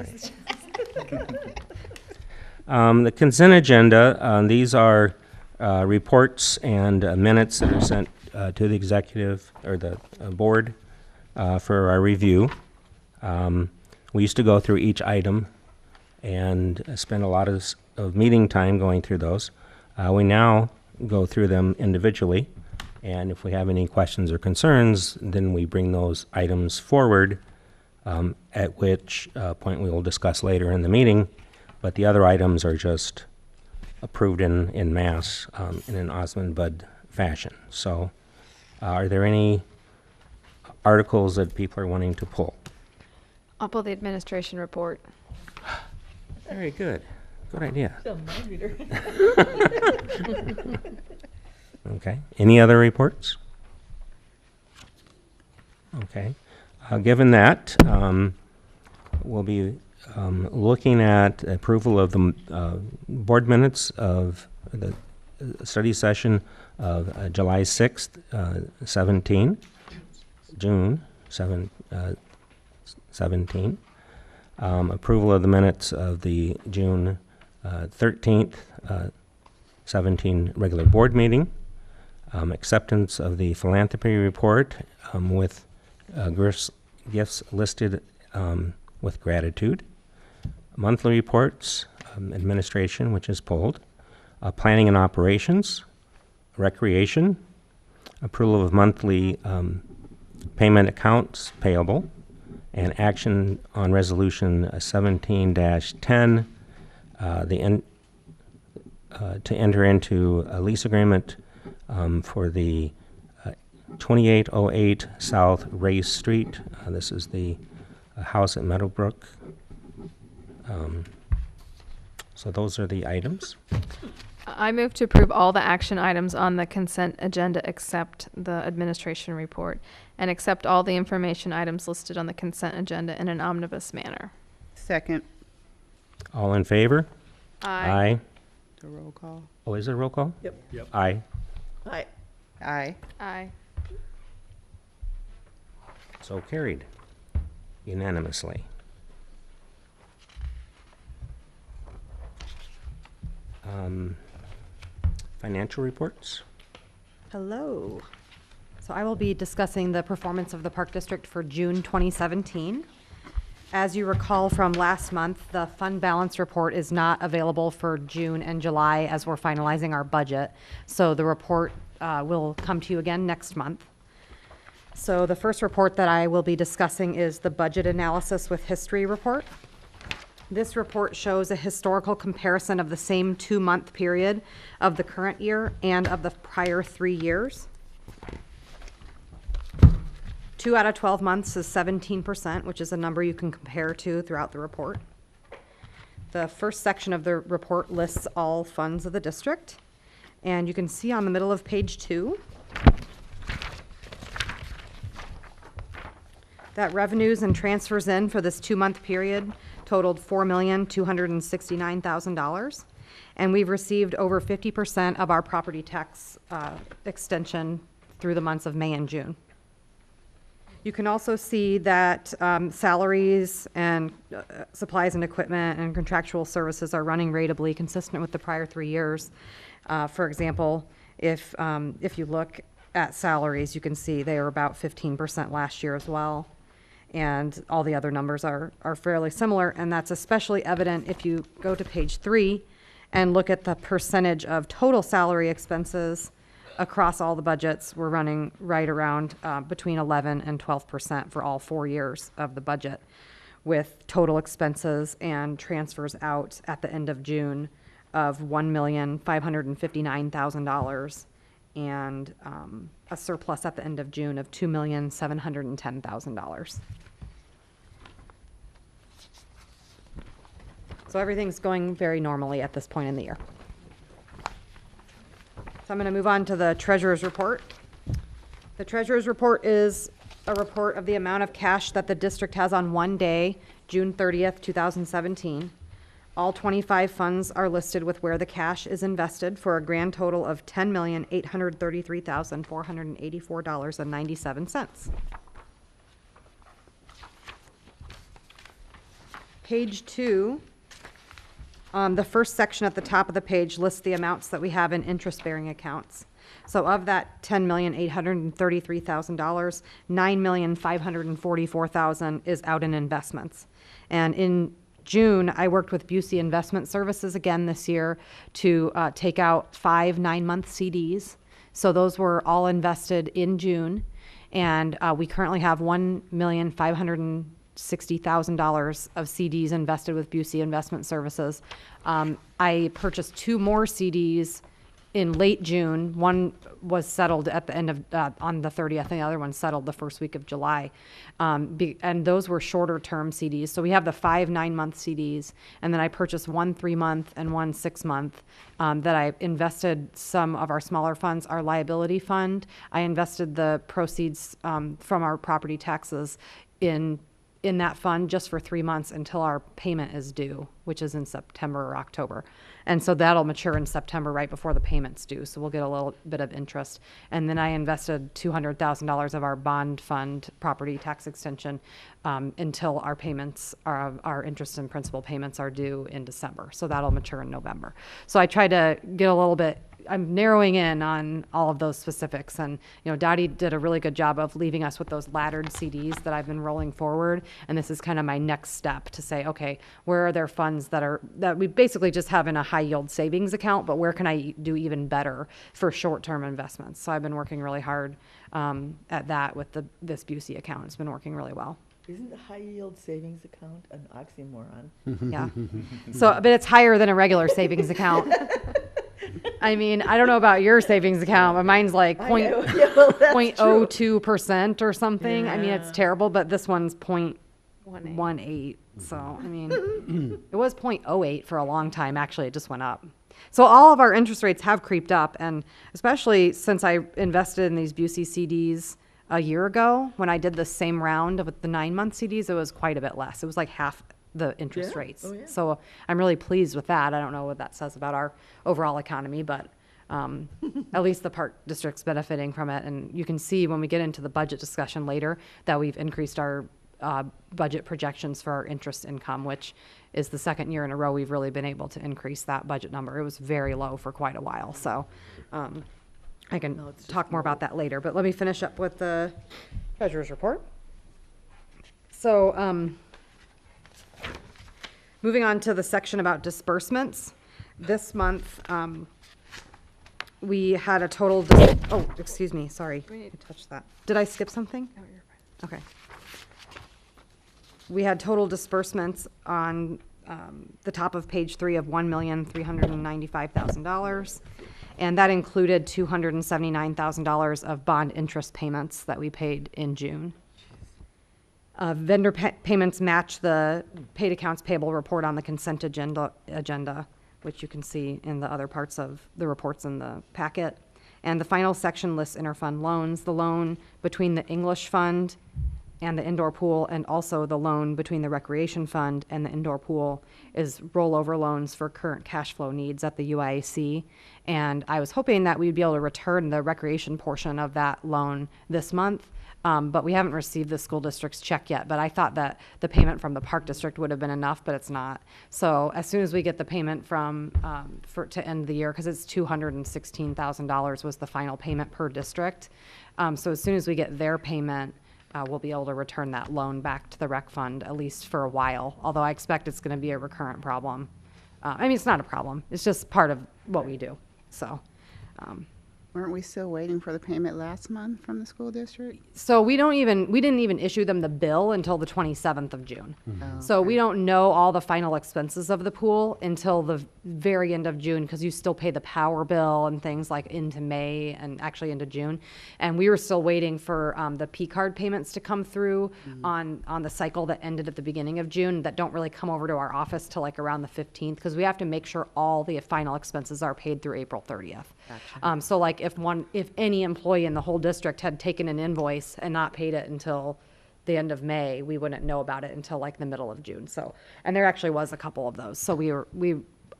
right. The consent agenda, these are reports and minutes that are sent to the executive or the board for our review. We used to go through each item and spend a lot of meeting time going through those. We now go through them individually, and if we have any questions or concerns, then we bring those items forward, at which point we will discuss later in the meeting, but the other items are just approved in mass in an Osmond Bud fashion. So are there any articles that people are wanting to pull? I'll pull the administration report. Very good. Good idea. Still mind reader. Okay. Any other reports? Okay. Given that, we'll be looking at approval of the board minutes of the study session of July 6th, 17, June 17. Approval of the minutes of the June 13th, 17 regular board meeting. Acceptance of the philanthropy report with gifts listed with gratitude. Monthly reports, administration, which is pulled. Planning and operations, recreation, approval of monthly payment accounts payable, and action on resolution 17-10, to enter into a lease agreement for the 2808 South Race Street. This is the house at Meadowbrook. So those are the items. I move to approve all the action items on the consent agenda except the administration report, and accept all the information items listed on the consent agenda in an omnibus manner. Second. All in favor? Aye. The roll call. Oh, is it a roll call? Yep. Yep. Aye. Aye. Aye. Aye. So carried unanimously. Financial reports? Hello. So I will be discussing the performance of the Park District for June 2017. As you recall from last month, the fund balance report is not available for June and July as we're finalizing our budget. So the report will come to you again next month. So the first report that I will be discussing is the budget analysis with history report. This report shows a historical comparison of the same 2-month period of the current year and of the prior 3 years. 2 out of 12 months is 17%, which is a number you can compare to throughout the report. The first section of the report lists all funds of the district. And you can see on the middle of page 2 that revenues and transfers in for this 2-month period totaled $4,269,000. And we've received over 50% of our property tax extension through the months of May and June. You can also see that salaries and supplies and equipment and contractual services are running ratably consistent with the prior 3 years. For example, if you look at salaries, you can see they are about 15% last year as well. And all the other numbers are fairly similar, and that's especially evident if you go to page 3 and look at the percentage of total salary expenses across all the budgets. We're running right around between 11 and 12% for all 4 years of the budget, with total expenses and transfers out at the end of June of $1,559,000 and a surplus at the end of June of $2,710,000. So everything's going very normally at this point in the year. So I'm going to move on to the treasurer's report. The treasurer's report is a report of the amount of cash that the district has on one day, June 30th, 2017. All 25 funds are listed with where the cash is invested for a grand total of $10,833,484.97. Page 2, the first section at the top of the page lists the amounts that we have in interest-bearing accounts. So of that $10,833,000, $9,544,000 is out in investments. And in June, I worked with Busey Investment Services again this year to take out 5 9-month CDs. So those were all invested in June. And we currently have $1,560,000 of CDs invested with Busey Investment Services. I purchased 2 more CDs in late June. One was settled at the end of, on the 30th, and the other one settled the first week of July. And those were shorter term CDs. So we have the 5 9-month CDs, and then I purchased 1 3-month and 1 6-month that I invested some of our smaller funds, our liability fund. I invested the proceeds from our property taxes in that fund just for 3 months until our payment is due, which is in September or October. And so that'll mature in September right before the payment's due. So we'll get a little bit of interest. And then I invested $200,000 of our bond fund property tax extension until our payments, our interest and principal payments are due in December. So that'll mature in November. So I try to get a little bit, I'm narrowing in on all of those specifics. And, you know, Dottie did a really good job of leaving us with those laddered CDs that I've been rolling forward. And this is kind of my next step to say, okay, where are there funds that we basically just have in a high yield savings account, but where can I do even better for short-term investments? So I've been working really hard at that with this Busey account. It's been working really well. Isn't the high yield savings account an oxymoron? Yeah. So, but it's higher than a regular savings account. I mean, I don't know about your savings account, but mine's like 0.02% or something. Yeah. I mean, it's terrible, but this one's 0.1 1.8. 1.8. So, I mean, it was 0.08 for a long time. Actually, it just went up. So all of our interest rates have creeped up, and especially since I invested in these Busey CDs a year ago, when I did the same round with the 9-month CDs, it was quite a bit less. It was like half the interest Yeah. rates. Oh, yeah. So I'm really pleased with that. I don't know what that says about our overall economy, but at least the park district's benefiting from it. And you can see when we get into the budget discussion later that we've increased our budget projections for our interest income, which is the second year in a row we've really been able to increase that budget number. It was very low for quite a while. So I can talk more about that later, but let me finish up with the treasurer's report. So moving on to the section about disbursements. This month, we had a total, oh, excuse me, sorry, I touched that. Did I skip something? Oh, you're fine. Okay. We had total disbursements on the top of page 3 of $1,395,000. And that included $279,000 of bond interest payments that we paid in June. Vendor payments match the paid accounts payable report on the consent agenda, which you can see in the other parts of the reports in the packet. And the final section lists interfund loans, the loan between the English fund and the indoor pool, and also the loan between the recreation fund and the indoor pool is rollover loans for current cash flow needs at the UIAC. And I was hoping that we'd be able to return the recreation portion of that loan this month, but we haven't received the school district's check yet. But I thought that the payment from the park district would have been enough, but it's not. So as soon as we get the payment from, to end the year, because it's $216,000 was the final payment per district. So as soon as we get their payment, we'll be able to return that loan back to the rec fund, at least for a while, although I expect it's going to be a recurrent problem. I mean, it's not a problem. It's just part of what we do. So, Weren't we still waiting for the payment last month from the school district? so we didn't even issue them the bill until the 27th of June. Oh, So okay. we don't know all the final expenses of the pool until the very end of June, because you still pay the power bill and things like into May and actually into June. And we were still waiting for the P card payments to come through on the cycle that ended at the beginning of June, that don't really come over to our office till like around the 15th, because we have to make sure all the final expenses are paid through April 30th. Gotcha. So like if any employee in the whole district had taken an invoice and not paid it until the end of May, we wouldn't know about it until like the middle of June. So, and there actually was a couple of those. So we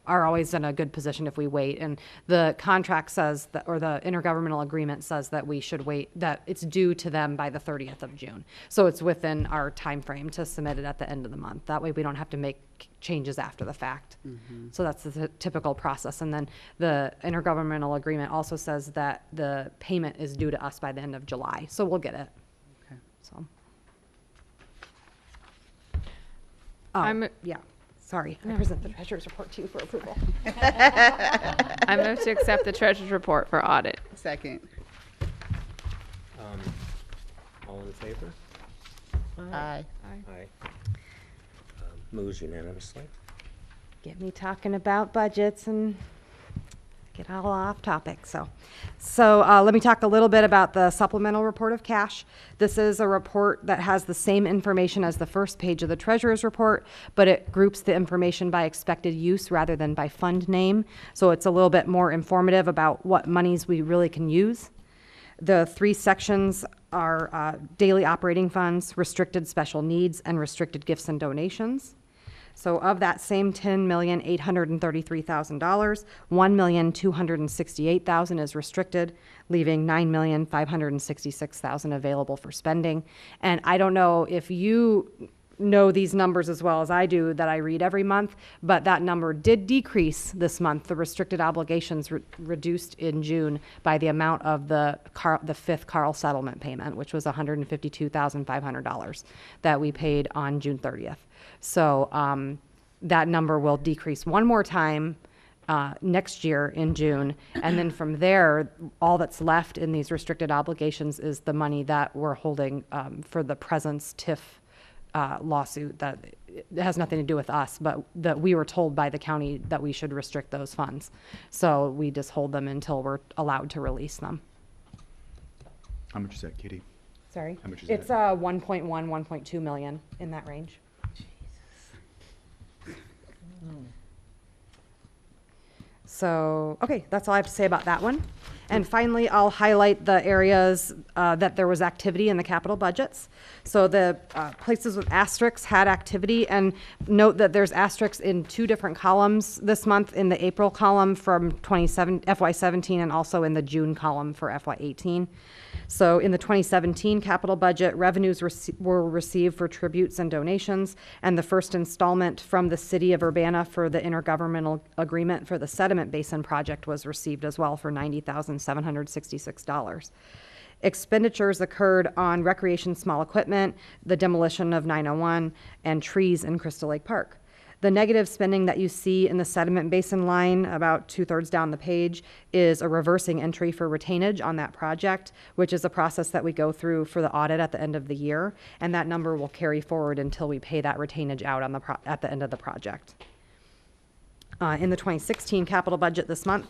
are always in a good position if we wait. And the contract says that, or the intergovernmental agreement says that we should wait, that it's due to them by the 30th of June. So it's within our time frame to submit it at the end of the month. That way we don't have to make changes after the fact. So that's the typical process. And then the intergovernmental agreement also says that the payment is due to us by the end of July. So we'll get it. Okay. So. Yeah, sorry. I present the treasurer's report to you for approval. I move to accept the treasurer's report for audit. Second. All in favor? Aye. Aye. Moves unanimously. Get me talking about budgets and get all off topic. So let me talk a little bit about the supplemental report of cash. This is a report that has the same information as the first page of the treasurer's report, but it groups the information by expected use rather than by fund name. So it's a little bit more informative about what monies we really can use. The 3 sections are daily operating funds, restricted special needs, and restricted gifts and donations. So of that same $10,833,000, $1,268,000 is restricted, leaving $9,566,000 available for spending. And I don't know if you know these numbers as well as I do that I read every month, but that number did decrease this month. The restricted obligations reduced in June by the amount of the 5th Carl settlement payment, which was $152,500 that we paid on June 30th. So that number will decrease one more time next year in June. And then from there, all that's left in these restricted obligations is the money that we're holding for the Presence TIF lawsuit that it has nothing to do with us, but that we were told by the county that we should restrict those funds. So we just hold them until we're allowed to release them. How much is that, Kitty? Sorry? How much is It's that? 1.1, 1.2 million, in that range. So, okay, that's all I have to say about that one. And finally, I'll highlight the areas that there was activity in the capital budgets. So the places with asterisks had activity, and note that there's asterisks in 2 different columns this month, in the April column from FY17 and also in the June column for FY18. So in the 2017 capital budget, revenues were received for tributes and donations, and the first installment from the city of Urbana for the intergovernmental agreement for the sediment basin project was received as well for $90,766. Expenditures occurred on recreation small equipment, the demolition of 901, and trees in Crystal Lake Park. The negative spending that you see in the sediment basin line, about 2/3 down the page, is a reversing entry for retainage on that project, which is a process that we go through for the audit at the end of the year, and that number will carry forward until we pay that retainage out on at the end of the project. In the 2016 capital budget this month,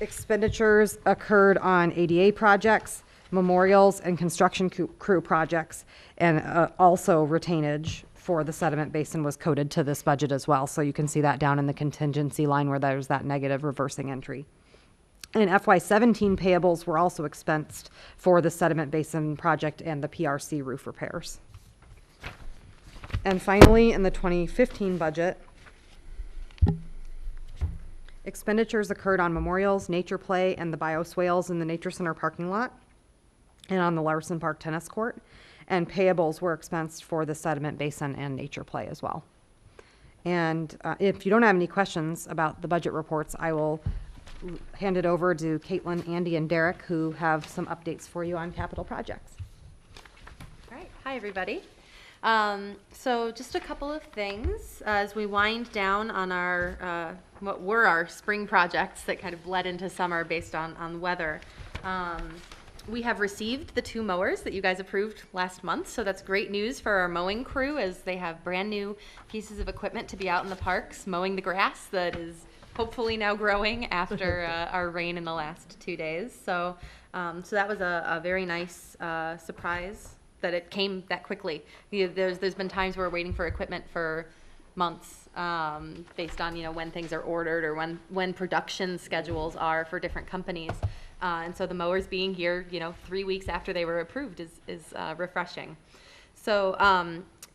expenditures occurred on ADA projects, memorials, and construction crew projects, and also retainage for the sediment basin was coded to this budget as well. So you can see that down in the contingency line where there's that negative reversing entry. And FY17 payables were also expensed for the sediment basin project and the PRC roof repairs. And finally, in the 2015 budget, expenditures occurred on memorials, nature play, and the bioswales in the Nature Center parking lot and on the Larson Park tennis court. And payables were expensed for the sediment basin and nature play as well. And if you don't have any questions about the budget reports, I will hand it over to Caitlin, Andy, and Derek, who have some updates for you on capital projects. All right. Hi, everybody. So just a couple of things as we wind down on our what were our spring projects that kind of bled into summer based on weather. We have received the 2 mowers that you guys approved last month, so that's great news for our mowing crew as they have brand new pieces of equipment to be out in the parks mowing the grass that is hopefully now growing after our rain in the last 2 days. So that was a very nice surprise that it came that quickly. There's been times where we're waiting for equipment for months based on when things are ordered or when production schedules are for different companies. And so the mowers being here, 3 weeks after they were approved is refreshing. So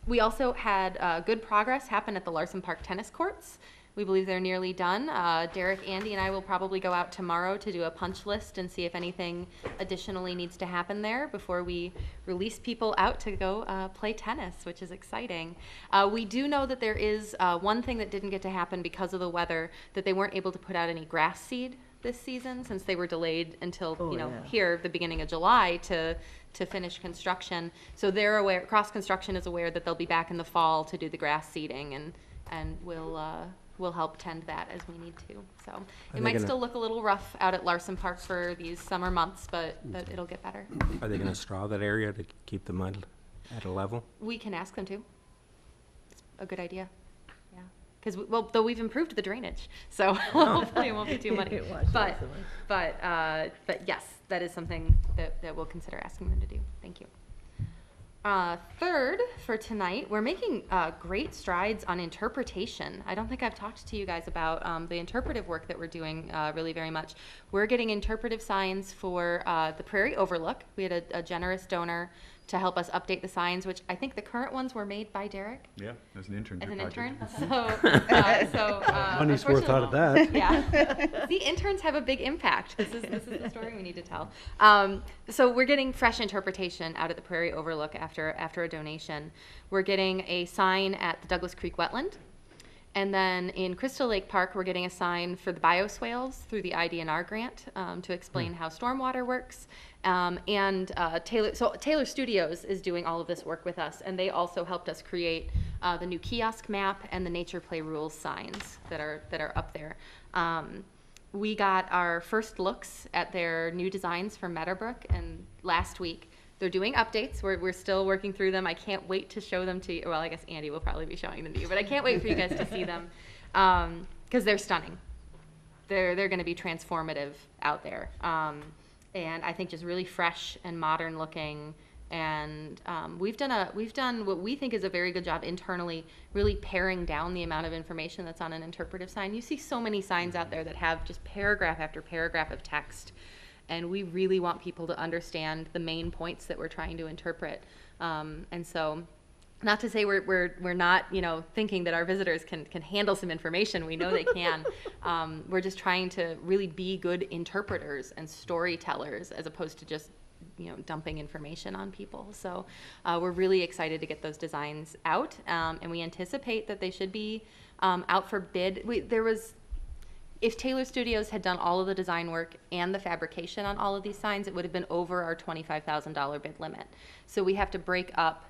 we also had good progress happen at the Larson Park tennis courts. We believe they're nearly done. Derek, Andy, and I will probably go out tomorrow to do a punch list and see if anything additionally needs to happen there before we release people out to go play tennis, which is exciting. We do know that there is one thing that didn't get to happen because of the weather, that they weren't able to put out any grass seed this season since they were delayed until here the beginning of July to finish construction. So they're aware, Cross Construction is aware that they'll be back in the fall to do the grass seeding, and we'll help tend that as we need to. So it might still look a little rough out at Larson Park for these summer months, but it'll get better. Are they going to straw that area to keep the mud at a level? We can ask them to. It's a good idea. Yeah, because though we've improved the drainage, so hopefully it won't be too muddy. But yes, that is something that we'll consider asking them to do. Thank you. Third, for tonight, we're making great strides on interpretation. I don't think I've talked to you guys about the interpretive work that we're doing really very much. We're getting interpretive signs for the Prairie Overlook. We had a generous donor to help us update the signs, which I think the current ones were made by Derek. Yeah, as an intern. As an project. intern. So Money's worth out of that. Yeah. The interns have a big impact. This is the story we need to tell. So we're getting fresh interpretation out of the Prairie Overlook after a donation. We're getting a sign at the Douglas Creek Wetland. And then in Crystal Lake Park, we're getting a sign for the bioswales through the IDNR grant to explain how stormwater works. Taylor Studios is doing all of this work with us, and they also helped us create the new kiosk map and the nature play rules signs that are up there. We got our first looks at their new designs for Meadowbrook, and last week. They're doing updates. We're still working through them. I can't wait to show them to you. Well, I guess Andy will probably be showing them to you, but I can't wait for you guys to see them because they're stunning. They're going to be transformative out there. and I think just really fresh and modern looking. And we've done what we think is a very good job internally, really paring down the amount of information that's on an interpretive sign. You see so many signs out there that have just paragraph after paragraph of text, and we really want people to understand the main points that we're trying to interpret. And so, not to say we're not, you know, thinking that our visitors can handle some information. We know they can. We're just trying to really be good interpreters and storytellers, as opposed to just, you know, dumping information on people. So we're really excited to get those designs out, and we anticipate that they should be out for bid. If Taylor Studios had done all of the design work and the fabrication on all of these signs, it would have been over our $25,000 bid limit. So we have to break up.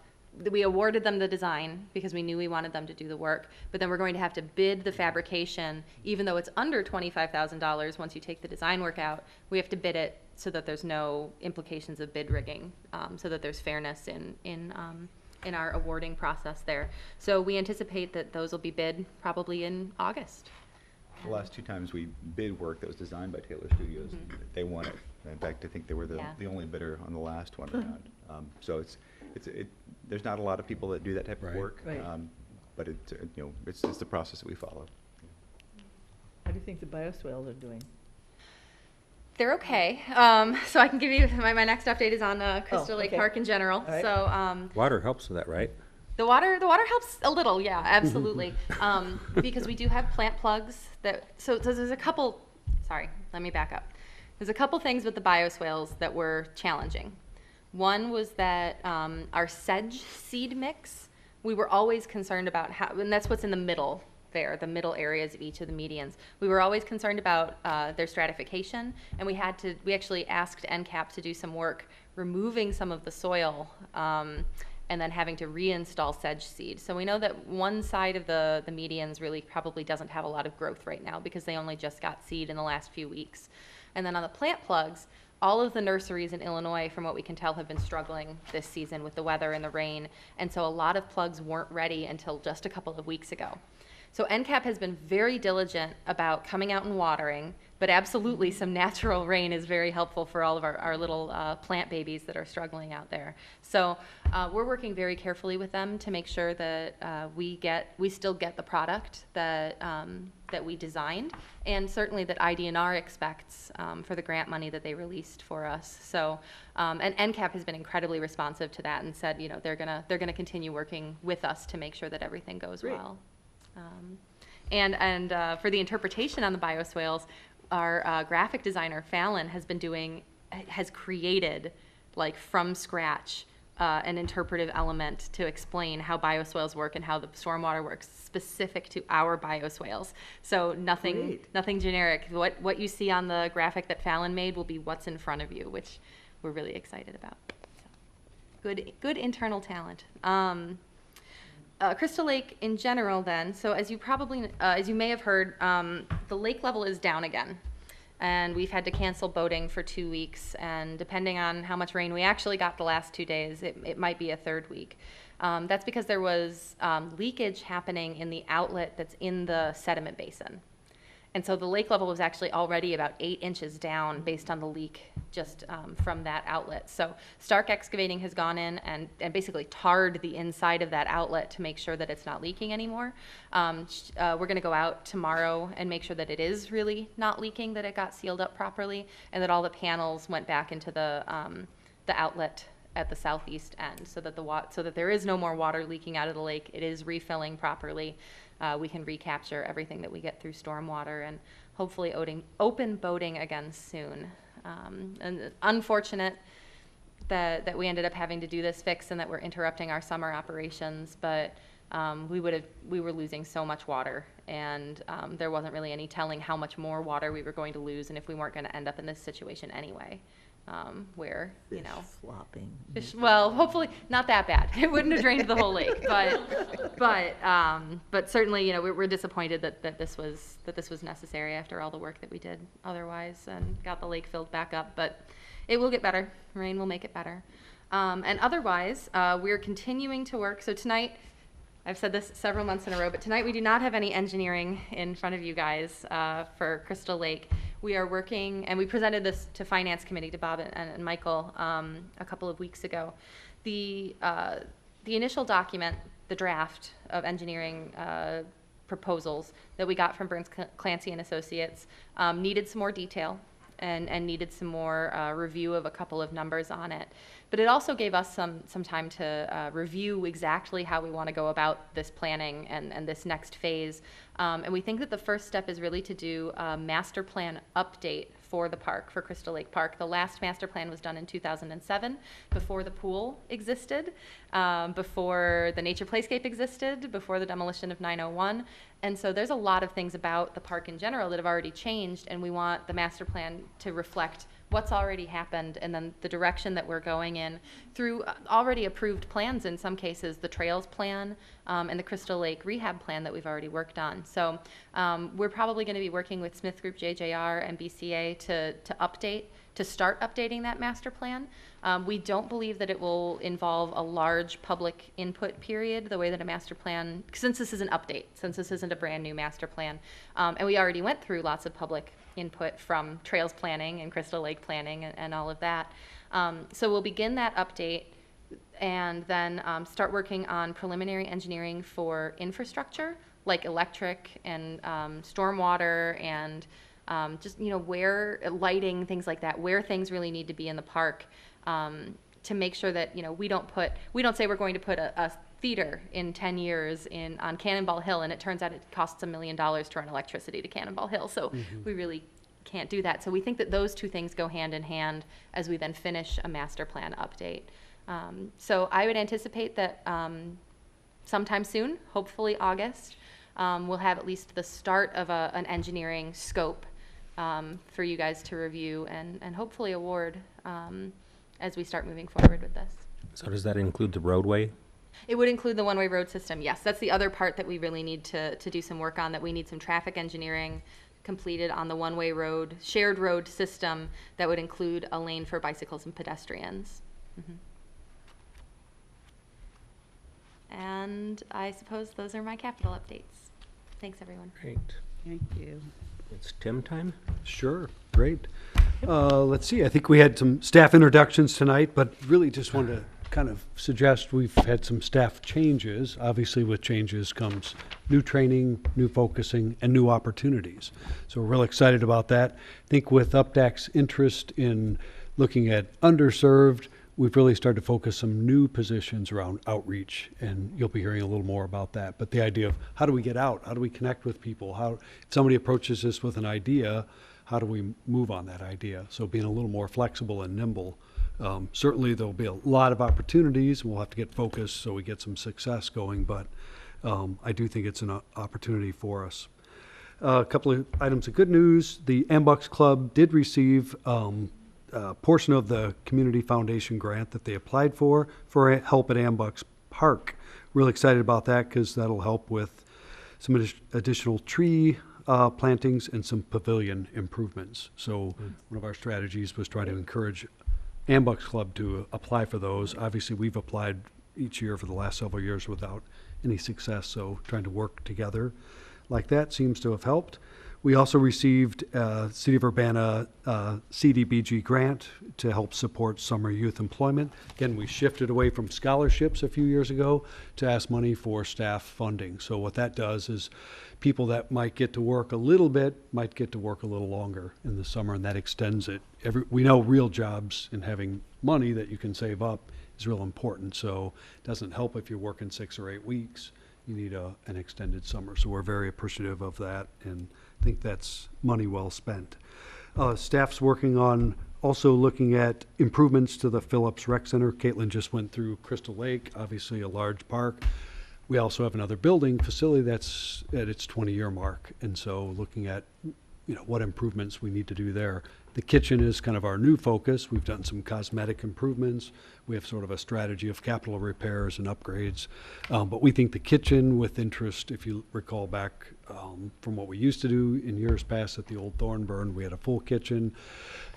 We awarded them the design because we knew we wanted them to do the work, but then we're going to have to bid the fabrication, even though it's under $25,000 once you take the design work out. We have to bid it so that there's no implications of bid rigging, so that there's fairness in our awarding process there. So we anticipate that those will be bid probably in August. The last 2 times we bid work that was designed by Taylor Studios, they won it. In fact, I think they were the only bidder on the last one around. So there's not a lot of people that do that type of work, but it's the process that we follow. How do you think the bioswales are doing? They're okay. So I can give you my next update is on Crystal Lake Park in general. Right. So Water helps with that, right? the water helps a little, yeah, absolutely. Because we do have plant plugs so there's a couple. Sorry, let me back up. There's a couple things with the bioswales that were challenging. One was that our sedge seed mix, we were always concerned about how, and that's what's in the middle there, the middle areas of each of the medians. We were always concerned about their stratification, and we actually asked NCAP to do some work removing some of the soil and then having to reinstall sedge seed. So we know that one side of the medians really probably doesn't have a lot of growth right now because they only just got seed in the last few weeks. And then on the plant plugs, all of the nurseries in Illinois, from what we can tell, have been struggling this season with the weather and the rain. And so a lot of plugs weren't ready until just a couple of weeks ago. So NCAP has been very diligent about coming out and watering, but absolutely some natural rain is very helpful for all of our little plant babies that are struggling out there. So we're working very carefully with them to make sure that we still get the product that we designed, and certainly that IDNR expects for the grant money that they released for us. So, and NCAP has been incredibly responsive to that and said, you know, they're gonna continue working with us to make sure that everything goes well. And for the interpretation on the bioswales, our graphic designer Fallon has created, like, from scratch an interpretive element to explain how bioswales work and how the stormwater works specific to our bioswales. So nothing generic. What you see on the graphic that Fallon made will be what's in front of you, which we're really excited about. So, good internal talent. Crystal Lake in general then, so as you may have heard, the lake level is down again. And we've had to cancel boating for 2 weeks, and depending on how much rain we actually got the last 2 days, it might be a third week. That's because there was leakage happening in the outlet that's in the sediment basin. And so the lake level was actually already about 8 inches down based on the leak just from that outlet. So Stark Excavating has gone in and basically tarred the inside of that outlet to make sure that it's not leaking anymore. We're going to go out tomorrow and make sure that it is really not leaking, that it got sealed up properly, and that all the panels went back into the outlet at the southeast end, so that there is no more water leaking out of the lake. It is refilling properly. We can recapture everything that we get through stormwater, and hopefully open boating again soon. And unfortunate that we ended up having to do this fix and that we're interrupting our summer operations, but we were losing so much water, and there wasn't really any telling how much more water we were going to lose, and if we weren't going to end up in this situation anyway. Where, you know, flopping. Well, hopefully not that bad. It wouldn't have drained the whole lake, but certainly, you know, we're disappointed that this was necessary after all the work that we did otherwise and got the lake filled back up. But it will get better. Rain will make it better. And otherwise, we're continuing to work. So tonight, I've said this several months in a row, but tonight we do not have any engineering in front of you guys for Crystal Lake. we are working, and we presented this to Finance Committee, to Bob and Michael, a couple of weeks ago. The initial document, the draft of engineering proposals that we got from Burns Clancy and Associates needed some more detail and needed some more review of a couple of numbers on it. But it also gave us some time to review exactly how we want to go about this planning and this next phase. And we think that the first step is really to do a master plan update for the park, for Crystal Lake Park. The last master plan was done in 2007, before the pool existed, before the nature playscape existed, before the demolition of 901. And so there's a lot of things about the park in general that have already changed, and we want the master plan to reflect what's already happened and then the direction that we're going in through already approved plans, in some cases, the trails plan and the Crystal Lake rehab plan that we've already worked on. So we're probably going to be working with Smith Group, JJR, and BCA to start updating that master plan. We don't believe that it will involve a large public input period the way that a master plan, since this is an update, since this isn't a brand new master plan. And we already went through lots of public input from trails planning and Crystal Lake planning and all of that. So we'll begin that update and then start working on preliminary engineering for infrastructure, like electric and stormwater and just, where lighting, things like that, where things really need to be in the park, to make sure that, we don't say we're going to put a theater in 10 years on Cannonball Hill, and it turns out it costs $1 million to run electricity to Cannonball Hill. So we really can't do that. So we think that those two things go hand in hand as we then finish a master plan update. So I would anticipate that sometime soon, hopefully August, we'll have at least the start of an engineering scope for you guys to review and hopefully award as we start moving forward with this. So does that include the roadway? It would include the one-way road system, yes. That's the other part that we really need to do some work on, that we need some traffic engineering completed on the one-way road, shared road system that would include a lane for bicycles and pedestrians. And I suppose those are my capital updates. Thanks, everyone. Great. Thank you. It's Tim time? Sure, great. Let's see, I think we had some staff introductions tonight, but really just wanted to kind of suggest we've had some staff changes. Obviously, with changes comes new training, new focusing, and new opportunities. So we're real excited about that. I think with UPDAC's interest in looking at underserved, we've really started to focus some new positions around outreach, and you'll be hearing a little more about that. But the idea of how do we get out? How do we connect with people? If somebody approaches us with an idea, how do we move on that idea? So being a little more flexible and nimble. Certainly there'll be a lot of opportunities. We'll have to get focused so we get some success going, but I do think it's an opportunity for us. A couple of items of good news. The Ambucks Club did receive a portion of the Community Foundation grant that they applied for help at Ambucks Park. Really excited about that because that'll help with some additional tree plantings and some pavilion improvements. So one of our strategies was try to encourage Ambucks Club to apply for those. Obviously, we've applied each year for the last several years without any success, so trying to work together like that seems to have helped. We also received City of Urbana CDBG grant to help support summer youth employment. Again, we shifted away from scholarships a few years ago to ask money for staff funding. So what that does is people that might get to work a little bit might get to work a little longer in the summer, and that extends it. We know real jobs and having money that you can save up is real important. So it doesn't help if you're working 6 or 8 weeks. You need an extended summer. So we're very appreciative of that, and I think that's money well spent. Staff's working on also looking at improvements to the Phillips Rec Center. Caitlin just went through Crystal Lake, obviously a large park. We also have another building facility that's at its 20-year mark, and so looking at what improvements we need to do there. The kitchen is kind of our new focus. We've done some cosmetic improvements. We have sort of a strategy of capital repairs and upgrades. But we think the kitchen, with interest, if you recall back from what we used to do in years past at the old Thornburn, we had a full kitchen,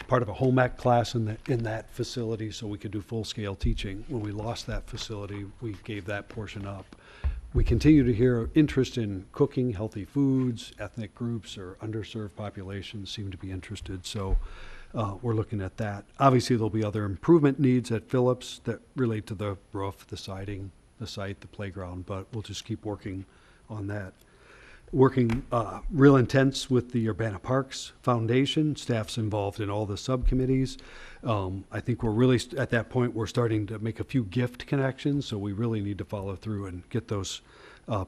part of a home ec class in that facility so we could do full-scale teaching. When we lost that facility, we gave that portion up. we continue to hear interest in cooking healthy foods. Ethnic groups or underserved populations seem to be interested, so we're looking at that. Obviously, there'll be other improvement needs at Phillips that relate to the roof, the siding, the site, the playground, but we'll just keep working on that. Working real intense with the Urbana Parks Foundation. Staff's involved in all the subcommittees. I think we're really, at that point, we're starting to make a few gift connections, so we really need to follow through and get those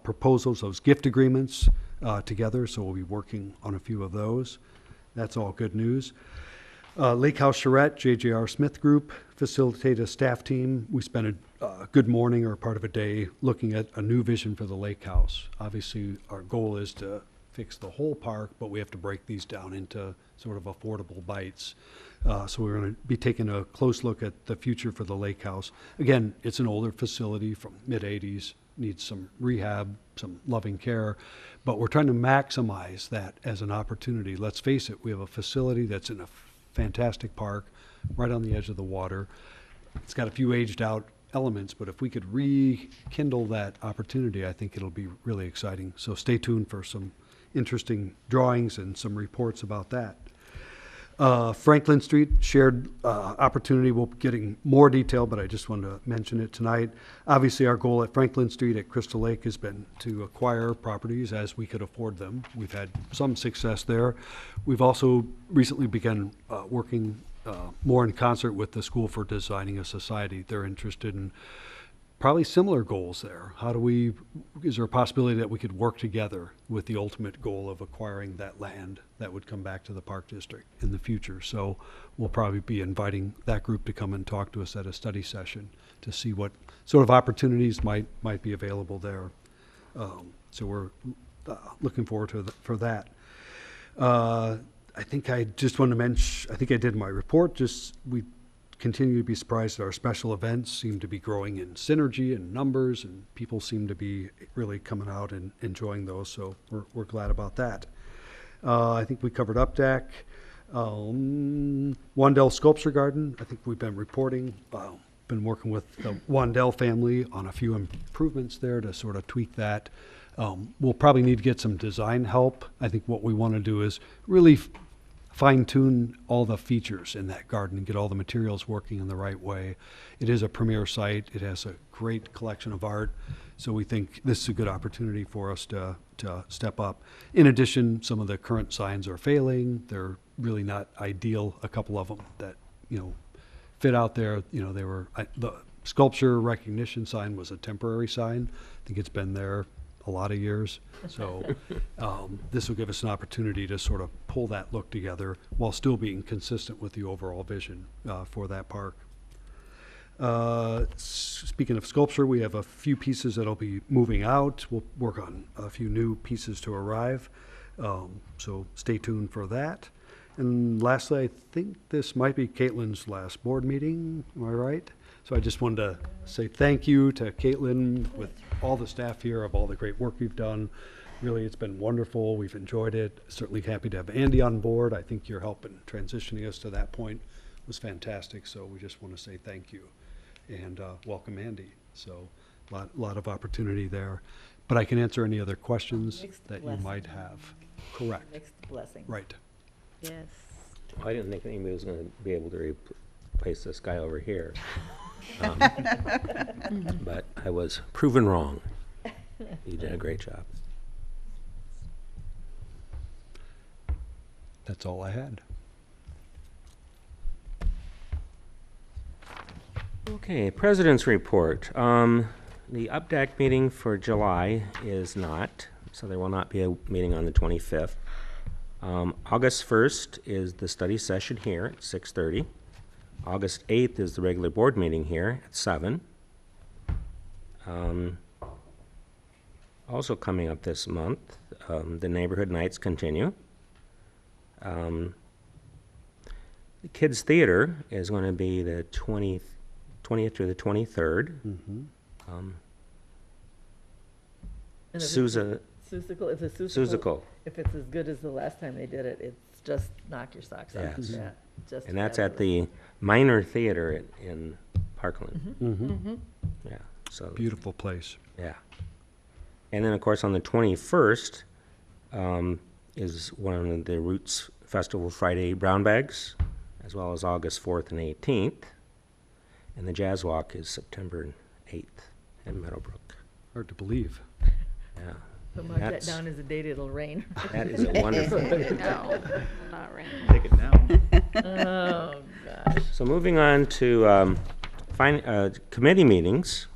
proposals, those gift agreements together, so we'll be working on a few of those. That's all good news. Lake House Charrette, JJR Smith Group, facilitate a staff team. We spent a good morning or part of a day looking at a new vision for the lake house. Obviously, our goal is to fix the whole park, but we have to break these down into sort of affordable bites. So we're going to be taking a close look at the future for the lake house. Again, it's an older facility from mid-'80s, needs some rehab, some loving care, but we're trying to maximize that as an opportunity. Let's face it, we have a facility that's in a fantastic park right on the edge of the water. It's got a few aged out elements, but if we could rekindle that opportunity, I think it'll be really exciting. So stay tuned for some interesting drawings and some reports about that. Franklin Street shared opportunity. We'll be getting more detail, but I just wanted to mention it tonight. Obviously, our goal at Franklin Street at Crystal Lake has been to acquire properties as we could afford them. We've had some success there. We've also recently begun working more in concert with the School for Designing a Society. They're interested in probably similar goals there. Is there a possibility that we could work together with the ultimate goal of acquiring that land that would come back to the Park District in the future? So we'll probably be inviting that group to come and talk to us at a study session to see what sort of opportunities might be available there. So we're looking forward to for that. I think I just want to mention, I think I did in my report, we continue to be surprised that our special events seem to be growing in synergy and numbers, and people seem to be really coming out and enjoying those, so we're glad about that. I think we covered UPDAC. Wandell Sculpture Garden, I think we've been reporting, been working with the Wandell family on a few improvements there to sort of tweak that. We'll probably need to get some design help. I think what we want to do is really fine-tune all the features in that garden and get all the materials working in the right way. It is a premier site. It has a great collection of art, so we think this is a good opportunity for us to step up. In addition, some of the current signs are failing. They're really not ideal, a couple of them that, fit out there. The sculpture recognition sign was a temporary sign. I think it's been there a lot of years. So this will give us an opportunity to sort of pull that look together while still being consistent with the overall vision for that park. Speaking of sculpture, we have a few pieces that'll be moving out. We'll work on a few new pieces to arrive. So stay tuned for that. And lastly, I think this might be Caitlin's last board meeting. Am I right? So I just wanted to say thank you to Caitlin with all the staff here of all the great work you've done. Really, it's been wonderful. We've enjoyed it. Certainly happy to have Andy on board. I think your help in transitioning us to that point was fantastic. So we just want to say thank you and welcome Andy. So a lot of opportunity there. But I can answer any other questions that you might have. Correct. Mixed blessing. Right. Yes. I didn't think anybody was going to be able to replace this guy over here. But I was proven wrong. You did a great job. That's all I had. Okay, President's Report. The UPDAC meeting for July is not, so there will not be a meeting on the 25th. August 1st is the study session here at 6:30. August 8th is the regular board meeting here at 7. Also coming up this month, the neighborhood nights continue. The Kids Theater is going to be the 20th through the 23rd. Mm-hmm. Seussical. If it's as good as the last time they did it, it's just knock your socks off. Yes. Yeah, just And that's at fabulous. the Minor Theater in Parkland. Mm-hmm. Yeah. So Beautiful place. yeah. And then, of course, on the 21st is one of the Roots Festival Friday brown bags, as well as August 4th and 18th. And the Jazz Walk is September 8th in Meadowbrook. Hard to believe. Yeah. So mark that That's- down as a date it'll rain. That is a wonderful. No, not right. Take it now. Oh, gosh. So moving on to committee meetings.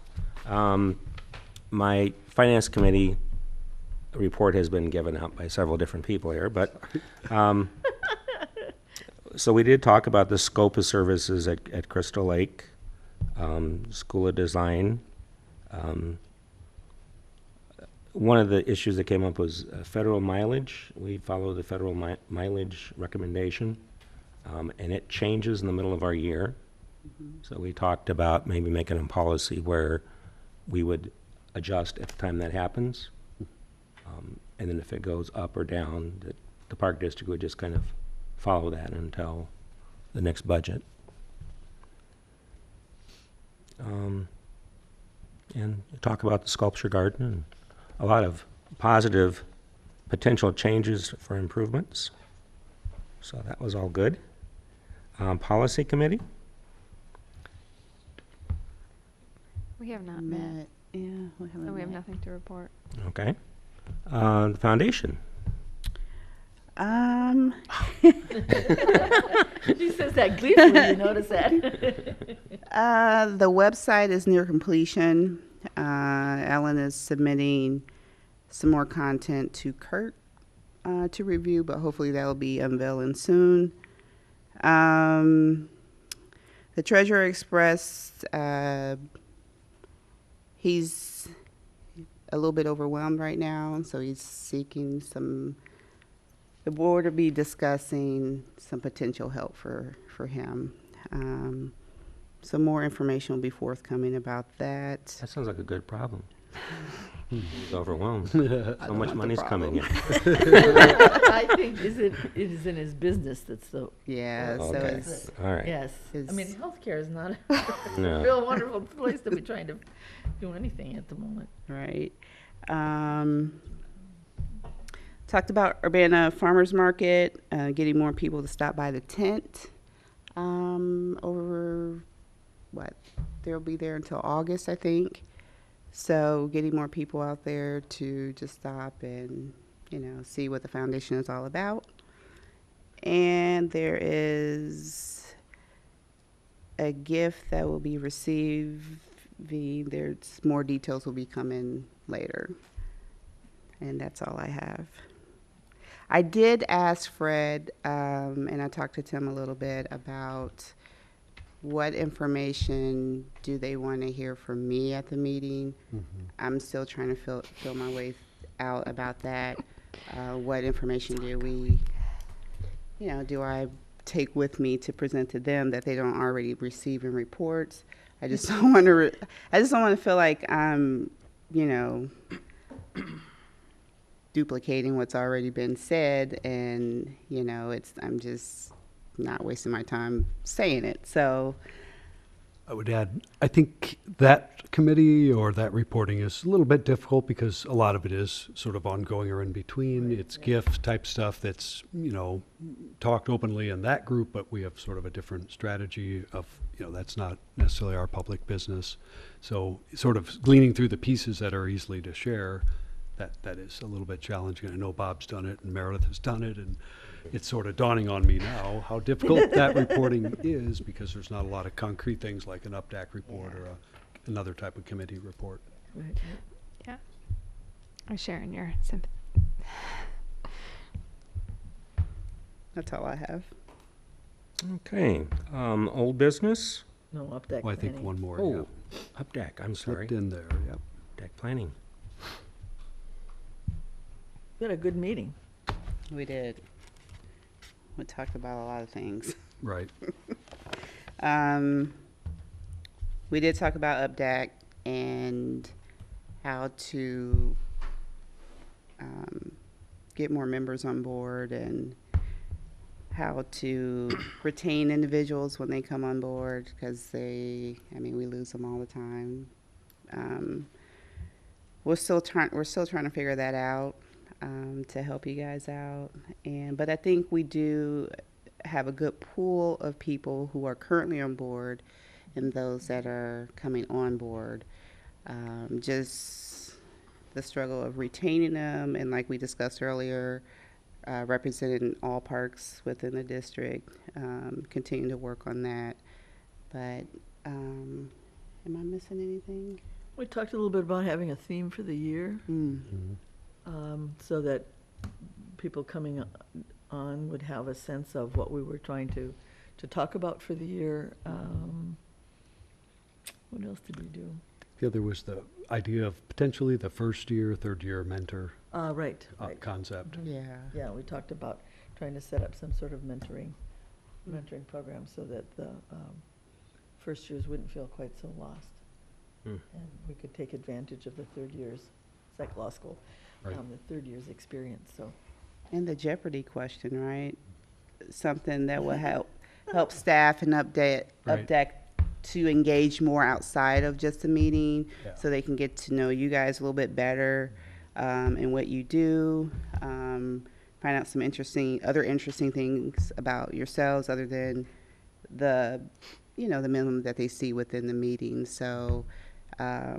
My finance committee report has been given out by several different people here, but so we did talk about the scope of services at Crystal Lake, School of Design. One of the issues that came up was federal mileage. We follow the federal mileage recommendation, and it changes in the middle of our year. So we talked about maybe making a policy where we would adjust at the time that happens. And then if it goes up or down, the Park District would just kind of follow that until the next budget. And talk about the sculpture garden and a lot of positive potential changes for improvements. So that was all good. Policy committee? We have not met. Met, yeah, we haven't So we have met. nothing to report. Okay. The foundation? She says that gleefully, you notice that? The website is near completion. Ellen is submitting some more content to Kurt to review, but hopefully that'll be unveiling soon. The Treasurer expressed he's a little bit overwhelmed right now, so he's seeking the board will be discussing some potential help for him. Some more information will be forthcoming about that. That sounds like a good problem. He's overwhelmed. So much money's coming in. I think it is in his business that's the. Yeah, so Okay. it's, All right. Yes. I Is- mean, healthcare is not No. a real wonderful place to be trying to do anything at the moment. right. Talked about Urbana Farmers Market, getting more people to stop by the tent. They'll be there until August, I think. So getting more people out there to just stop and, see what the foundation is all about. And there is a gift that will be received. There's more details will be coming later. And that's all I have. I did ask Fred, and I talked to Tim a little bit about what information do they want to hear from me at the meeting. I'm still trying to feel my way out about that. What information do I take with me to present to them that they don't already receive in reports? I just don't want to. I just don't want to feel like I'm, duplicating what's already been said, and I'm just not wasting my time saying it. So I would add, I think that committee or that reporting is a little bit difficult because a lot of it is sort of ongoing or in between. It's gift type stuff that's, talked openly in that group, but we have sort of a different strategy of, that's not necessarily our public business. So sort of gleaning through the pieces that are easily to share, that is a little bit challenging. I know Bob's done it and Meredith has done it, and it's sort of dawning on me now how difficult that reporting is because there's not a lot of concrete things like an UPDAC report or another type of committee report. Right. Yeah. I'm sharing your sympathy. that's all I have. Okay. Old business? No, up that. Well, I think one more, Oh, UPDAC, I'm sorry. slipped in there, yep. UPDAC planning. We had a good meeting. We did. We talked about a lot of things. Right. We did talk about UPDAC and how to get more members on board and how to retain individuals when they come on board because we lose them all the time. we're still trying to figure that out, to help you guys out. But I think we do have a good pool of people who are currently on board and those that are coming on board. Just the struggle of retaining them, and like we discussed earlier, representing all parks within the district, continue to work on that. But am I missing anything? We talked a little bit about having a theme for the year, so that people coming on would have a sense of what we were trying to talk about for the year. What else did we do? The other was the idea of potentially the first year, third year mentor Right. concept. Yeah. Yeah, we talked about trying to set up some sort of mentoring program so that the first years wouldn't feel quite so lost. And we could take advantage of the third year's, it's like law school, Right. the third year's experience, so. And the Jeopardy question, right? Something that will help staff and update to engage more outside of just a meeting, so they can get to know you guys a little bit better, and what you do. Find out some other interesting things about yourselves other than the minimum that they see within the meeting. So I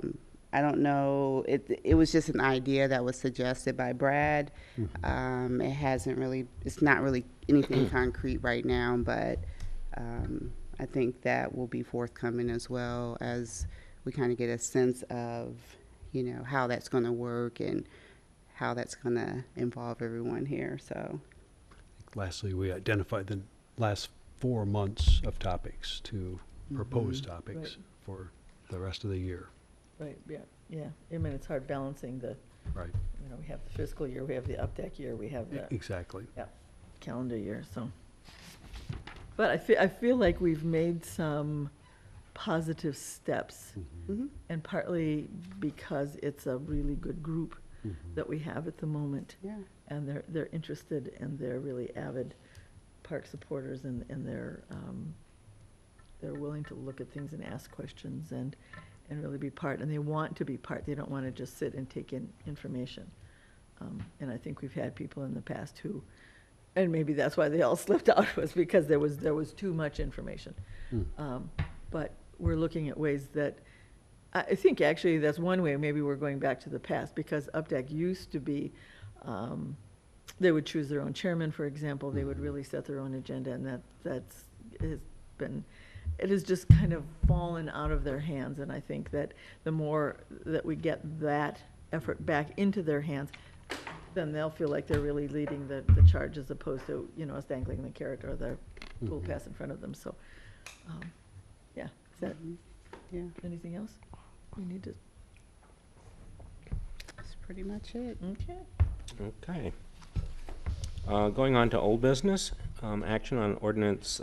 don't know. It was just an idea that was suggested by Brad. It's not really anything concrete right now, but I think that will be forthcoming as well as we kind of get a sense of, how that's going to work and how that's going to involve everyone here. So, Lastly, we identified the last 4 months of topics to propose topics for the rest of the year. Right, yeah. I mean, it's hard balancing Right. we have the fiscal year, we have the UPDAC year, we have the Exactly. calendar year, so. But I feel like we've made some positive steps, and partly because it's a really good group that we have at the moment. yeah. And they're interested, and they're really avid park supporters, and they're willing to look at things and ask questions and really be part, and they want to be part. They don't want to just sit and take in information. And I think we've had people in the past who, and maybe that's why they all slipped out, was because there was too much information. But we're looking at ways that, I think actually that's one way, maybe we're going back to the past, because UPDAC used to be, they would choose their own chairman, for example, they would really set their own agenda, and it has just kind of fallen out of their hands, and I think that the more that we get that effort back into their hands, then they'll feel like they're really leading the charge, as opposed to, us dangling the carrot or the pool pass in front of them, so, yeah, is that, anything else we need to? That's pretty much it. Okay. Okay. Going on to old business, action on ordinance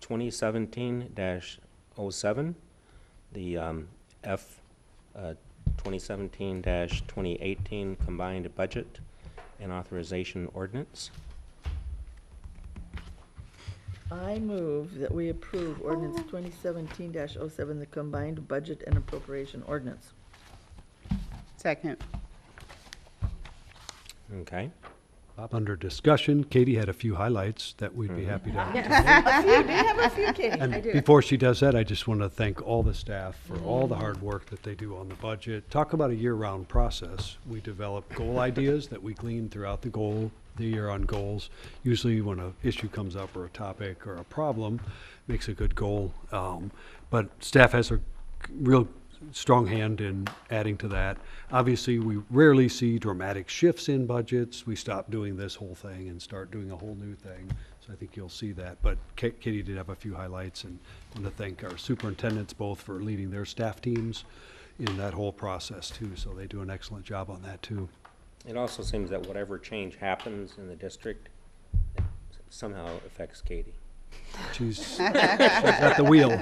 2017-07, the F 2017-2018 combined budget and authorization ordinance. I move that we approve ordinance 2017-07, the combined budget and appropriation ordinance. Second. Okay. Up under discussion, Katie had a few highlights that we'd be happy to. Do you have a few, Katie? And before she does that, I just want to thank all the staff for all the hard work that they do on the budget. Talk about a year-round process. We develop goal ideas that we glean throughout the year on goals. Usually when an issue comes up or a topic or a problem, makes a good goal. But staff has a real strong hand in adding to that. Obviously, we rarely see dramatic shifts in budgets. We stop doing this whole thing and start doing a whole new thing. So I think you'll see that. But Katie did have a few highlights, and I want to thank our superintendents both for leading their staff teams in that whole process too. So they do an excellent job on that too. It also seems that whatever change happens in the district, it somehow affects Katie. She's at the wheel.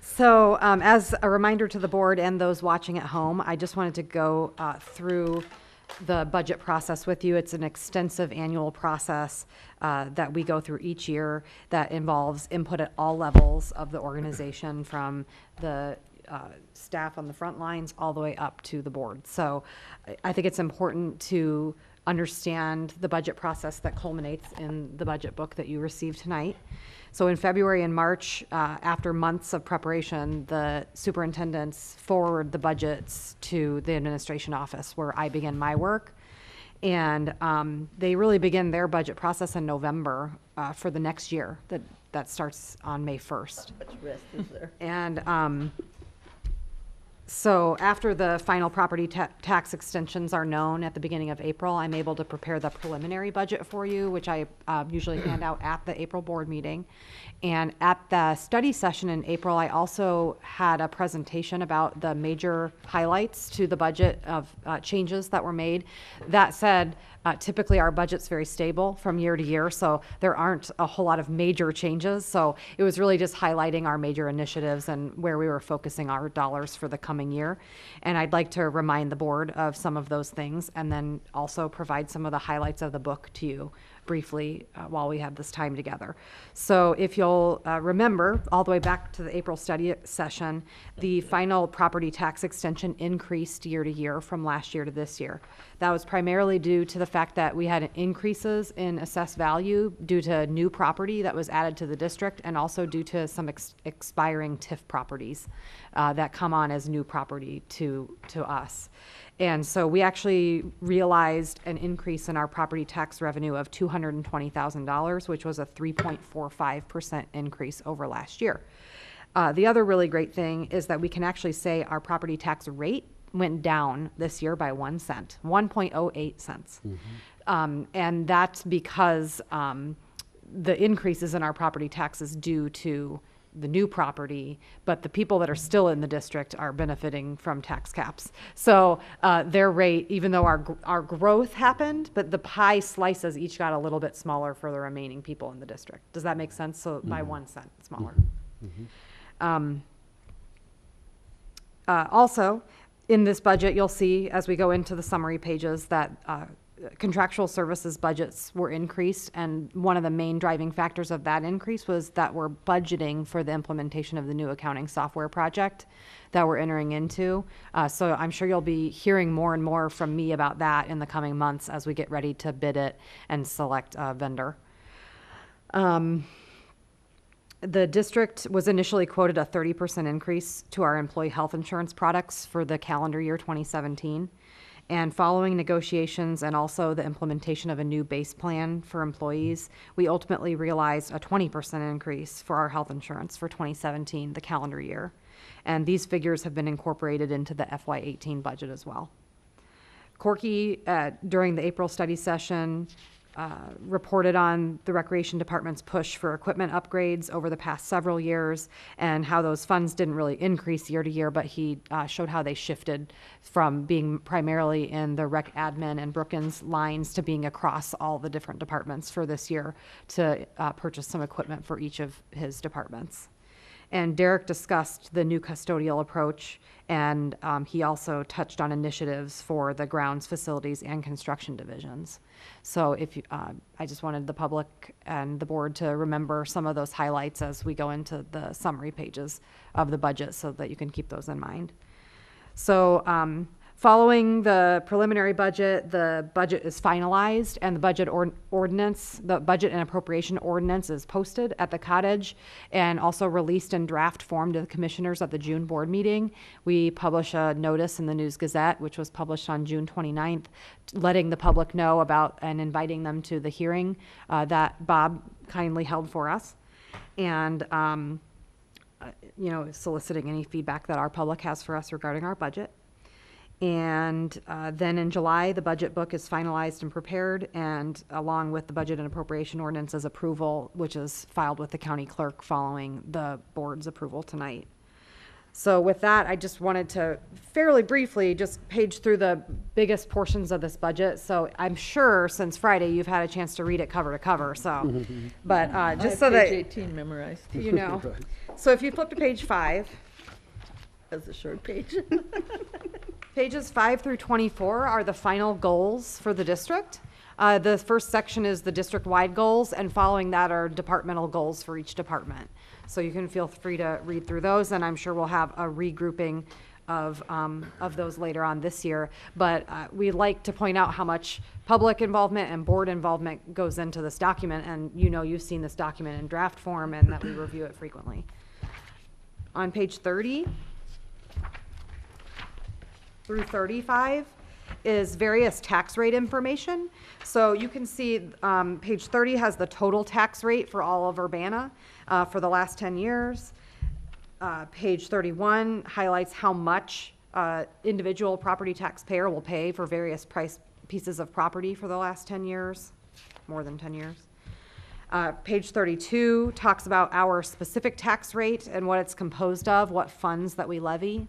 So as a reminder to the board and those watching at home, I just wanted to go through the budget process with you. It's an extensive annual process that we go through each year that involves input at all levels of the organization, from the staff on the front lines all the way up to the board. So I think it's important to understand the budget process that culminates in the budget book that you received tonight. So in February and March, after months of preparation, the superintendents forward the budgets to the administration office where I begin my work. And they really begin their budget process in November for the next year. That starts on May 1st. Much rest is there? And so after the final property tax extensions are known at the beginning of April, I'm able to prepare the preliminary budget for you, which I usually hand out at the April board meeting. And at the study session in April, I also had a presentation about the major highlights to the budget of changes that were made. That said, typically our budget's very stable from year to year, so there aren't a whole lot of major changes. So it was really just highlighting our major initiatives and where we were focusing our dollars for the coming year. And I'd like to remind the board of some of those things and then also provide some of the highlights of the book to you briefly while we have this time together. So if you'll remember, all the way back to the April study session, the final property tax extension increased year to year from last year to this year. That was primarily due to the fact that we had increases in assessed value due to new property that was added to the district and also due to some expiring TIF properties that come on as new property to us. And so we actually realized an increase in our property tax revenue of $220,000, which was a 3.45% increase over last year. The other really great thing is that we can actually say our property tax rate went down this year by 1 cent, 1.08 cents. And that's because the increases in our property taxes due to the new property, but the people that are still in the district are benefiting from tax caps. So their rate, even though our growth happened, but the pie slices each got a little bit smaller for the remaining people in the district. Does that make sense? So by 1 cent smaller. Also, in this budget, you'll see as we go into the summary pages that contractual services budgets were increased, and one of the main driving factors of that increase was that we're budgeting for the implementation of the new accounting software project that we're entering into. So I'm sure you'll be hearing more and more from me about that in the coming months as we get ready to bid it and select a vendor. The district was initially quoted a 30% increase to our employee health insurance products for the calendar year 2017. And following negotiations and also the implementation of a new base plan for employees, we ultimately realized a 20% increase for our health insurance for 2017, the calendar year. And these figures have been incorporated into the FY18 budget as well. Corky, during the April study session, reported on the Recreation Department's push for equipment upgrades over the past several years and how those funds didn't really increase year to year, but he showed how they shifted from being primarily in the rec admin and Brookins lines to being across all the different departments for this year to purchase some equipment for each of his departments. And Derek discussed the new custodial approach, and he also touched on initiatives for the grounds, facilities, and construction divisions. So if you, I just wanted the public and the board to remember some of those highlights as we go into the summary pages of the budget so that you can keep those in mind. So following the preliminary budget, the budget is finalized and the budget ordinance, the budget and appropriation ordinance is posted at the cottage and also released in draft form to the commissioners at the June board meeting. We publish a notice in the News Gazette, which was published on June 29th, letting the public know about and inviting them to the hearing that Bob kindly held for us. And you know, soliciting any feedback that our public has for us regarding our budget. And then in July, the budget book is finalized and prepared, and along with the budget and appropriation ordinance's approval, which is filed with the county clerk following the board's approval tonight. So with that, I just wanted to fairly briefly just page through the biggest portions of this budget. So I'm sure since Friday you've had a chance to read it cover to cover. So, but just so that page 18 memorized. you know. So if you flip to page 5, That's a short page. pages 5 through 24 are the final goals for the district. The first section is the district-wide goals, and following that are departmental goals for each department. So you can feel free to read through those, and I'm sure we'll have a regrouping of those later on this year. But we'd like to point out how much public involvement and board involvement goes into this document. And you've seen this document in draft form and that we review it frequently. On page 30 through 35 is various tax rate information. So you can see page 30 has the total tax rate for all of Urbana for the last 10 years. Page 31 highlights how much individual property taxpayer will pay for various pieces of property for the last 10 years, more than 10 years. Page 32 talks about our specific tax rate and what it's composed of, what funds that we levy.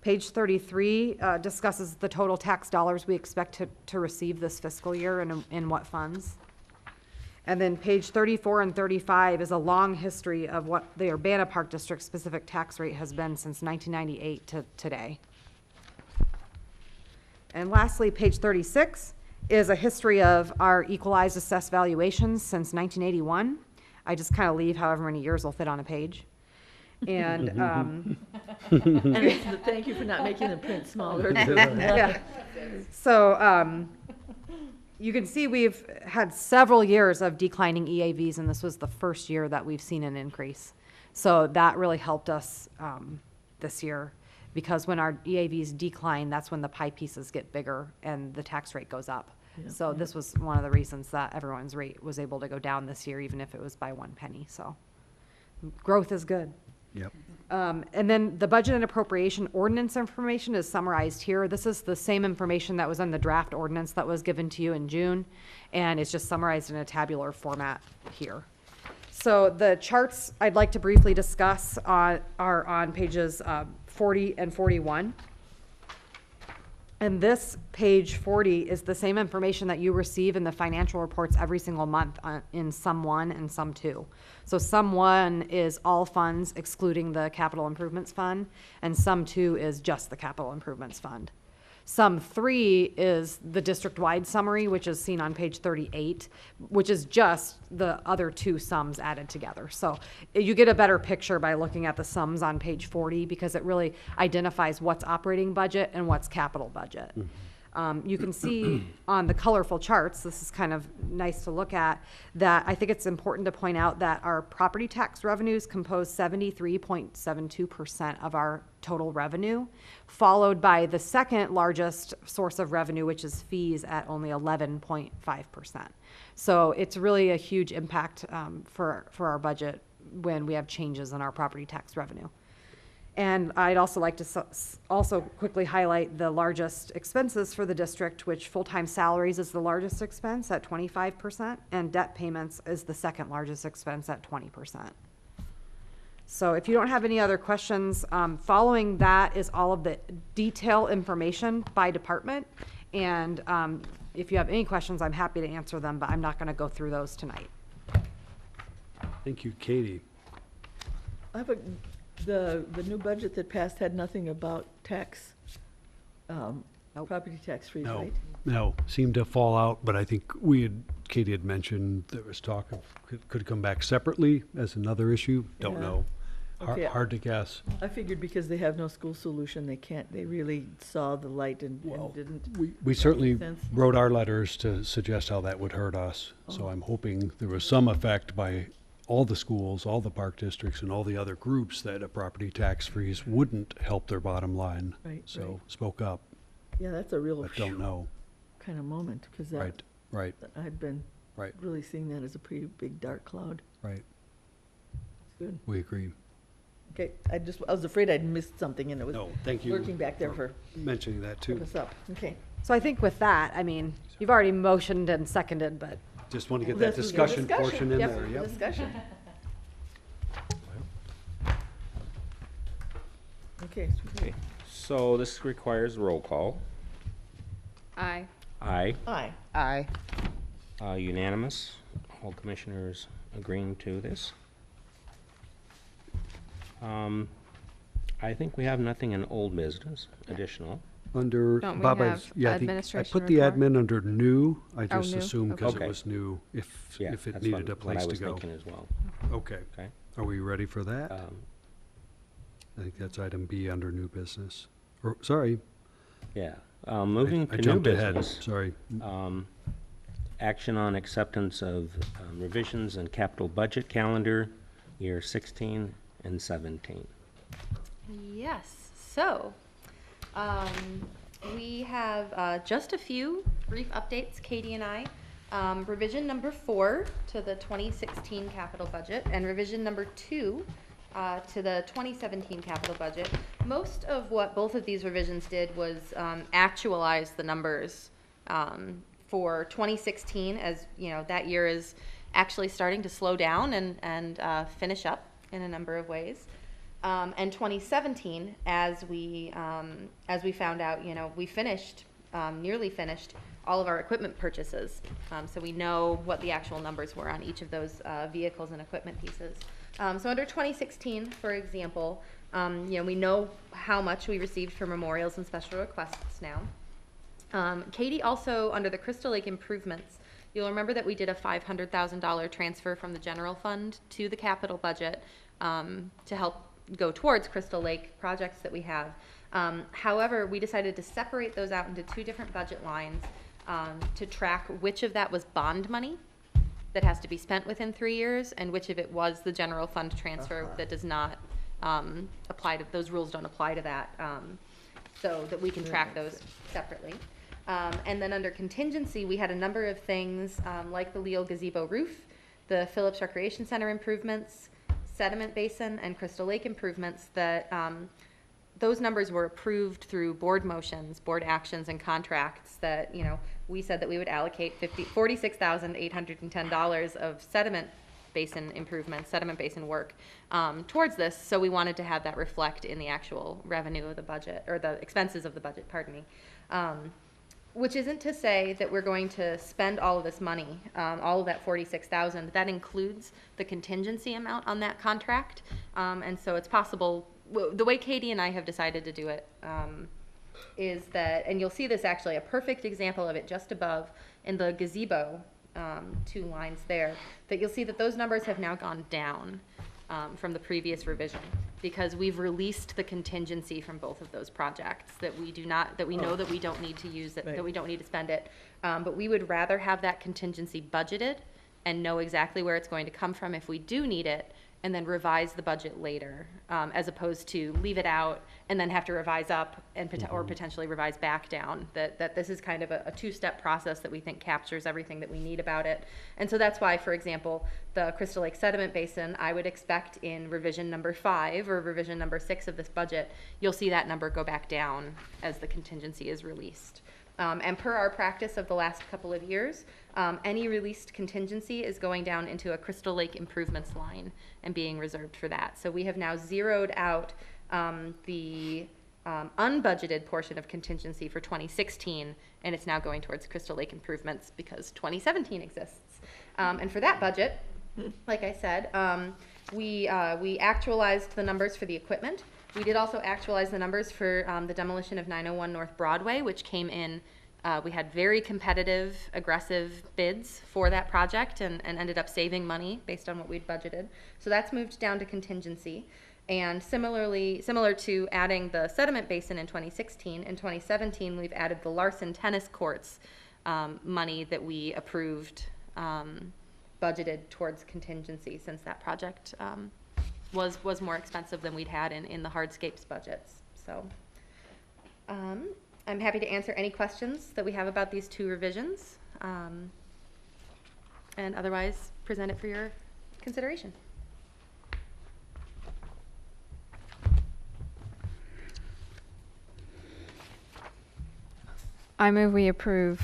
Page 33 discusses the total tax dollars we expect to receive this fiscal year and in what funds. And then page 34 and 35 is a long history of what the Urbana Park District specific tax rate has been since 1998 to today. And lastly, page 36 is a history of our equalized assessed valuations since 1981. I just kind of leave however many years will fit on a page. And, And thank you for not making the print smaller. yeah. So, you can see we've had several years of declining EAVs, and this was the first year that we've seen an increase. So that really helped us this year, because when our EAVs decline, that's when the pie pieces get bigger and the tax rate goes up. So this was one of the reasons that everyone's rate was able to go down this year, even if it was by 1 penny. So growth is good. Yep. And then the budget and appropriation ordinance information is summarized here. This is the same information that was in the draft ordinance that was given to you in June, and it's just summarized in a tabular format here. So the charts I'd like to briefly discuss are on pages 40 and 41. And this page 40 is the same information that you receive in the financial reports every single month in Sum 1 and Sum 2. So Sum 1 is all funds excluding the Capital Improvements Fund, and Sum 2 is just the Capital Improvements Fund. Sum 3 is the district-wide summary, which is seen on page 38, which is just the other two sums added together. So you get a better picture by looking at the sums on page 40, because it really identifies what's operating budget and what's capital budget. You can see on the colorful charts, this is kind of nice to look at, that I think it's important to point out that our property tax revenues compose 73.72% of our total revenue, followed by the second largest source of revenue, which is fees, at only 11.5%. So it's really a huge impact for our budget when we have changes in our property tax revenue. And I'd also like to also quickly highlight the largest expenses for the district, which full-time salaries is the largest expense at 25%, and debt payments is the second largest expense at 20%. So if you don't have any other questions, following that is all of the detail information by department. And if you have any questions, I'm happy to answer them, but I'm not going to go through those tonight. Thank you, Katie. I have the new budget that passed had nothing about tax, property tax freeze, right? No, seemed to fall out, but I think Katie had mentioned there was talk of could come back separately as another issue. Don't Yeah. know. Okay. Hard to guess. I figured because they have no school solution, they really saw the light and didn't. We certainly Makes sense. wrote our letters to suggest how that would hurt us. So I'm hoping there was some effect by all the schools, all the park districts, and all the other groups that a property tax freeze wouldn't help their bottom line. Right, So right. spoke up, Yeah, that's a real but don't know. kind of moment, because that, Right, I'd been right, really seeing that as a pretty big dark cloud. right. It's good. We agree. Okay, I was afraid I'd missed something, and it was No, thank you lurking back there for mentioning that too. us up. Okay. So I think with that, I mean, you've already motioned and seconded, but Just want to get that This is discussion portion in Yep. there, yep. Discussion. Okay. Okay, so this requires roll call. Aye. Aye. Aye. Aye. Unanimous. All commissioners agreeing to this. I think we have nothing in old business additional. Under, Don't we Bob, have I think I administration put the report? admin under new. I just new, assumed because it okay. was new, if Yeah, it that's needed a what I place to was go. thinking as well. Okay, Okay. Are we ready for that? I think that's item B under new business. Or, sorry. Yeah. Moving I to new jumped ahead, business. sorry. Action on acceptance of revisions and capital budget calendar, year 16 and 17. Yes, so we have just a few brief updates, Katie and I. Revision number 4 to the 2016 capital budget and revision number 2 to the 2017 capital budget. Most of what both of these revisions did was actualize the numbers for 2016, as you know, that year is actually starting to slow down and finish up in a number of ways. And 2017, as we found out, you know, we finished, nearly finished all of our equipment purchases. So we know what the actual numbers were on each of those vehicles and equipment pieces. So under 2016, for example, you know, we know how much we received for memorials and special requests now. Katie also, under the Crystal Lake improvements, you'll remember that we did a $500,000 transfer from the general fund to the capital budget to help go towards Crystal Lake projects that we have. However, we decided to separate those out into 2 different budget lines to track which of that was bond money that has to be spent within 3 years and which of it was the general fund transfer that does not apply to, those rules don't apply to that, so that we can track those separately. And then under contingency, we had a number of things like the Leal Gazebo roof, the Phillips Recreation Center improvements, sediment basin, and Crystal Lake improvements that those numbers were approved through board motions, board actions, and contracts that, you know, we said that we would allocate $46,810 of sediment basin improvements, sediment basin work towards this. So we wanted to have that reflect in the actual revenue of the budget, or the expenses of the budget, pardon me. Which isn't to say that we're going to spend all of this money, all of that $46,000. That includes the contingency amount on that contract. And so it's possible, the way Katie and I have decided to do it is that, and you'll see this actually, a perfect example of it just above in the gazebo, 2 lines there, that you'll see that those numbers have now gone down from the previous revision, because we've released the contingency from both of those projects, that we do not, that we know that we don't need to use it, that we don't need to spend it. But we would rather have that contingency budgeted and know exactly where it's going to come from if we do need it, and then revise the budget later, as opposed to leave it out and then have to revise up and or potentially revise back down. That this is kind of a 2-step process that we think captures everything that we need about it. And so that's why, for example, the Crystal Lake Sediment Basin, I would expect in revision number 5 or revision number 6 of this budget, you'll see that number go back down as the contingency is released. And per our practice of the last couple of years, any released contingency is going down into a Crystal Lake improvements line and being reserved for that. So we have now zeroed out the unbudgeted portion of contingency for 2016, and it's now going towards Crystal Lake improvements because 2017 exists. And for that budget, like I said, we actualized the numbers for the equipment. We did also actualize the numbers for the demolition of 901 North Broadway, which came in, we had very competitive, aggressive bids for that project and ended up saving money based on what we'd budgeted. So that's moved down to contingency. And similarly, similar to adding the sediment basin in 2016, in 2017 we've added the Larson tennis courts money that we approved, budgeted towards contingency, since that project was more expensive than we'd had in the hardscapes budgets. So I'm happy to answer any questions that we have about these 2 revisions, and otherwise present it for your consideration. I move we approve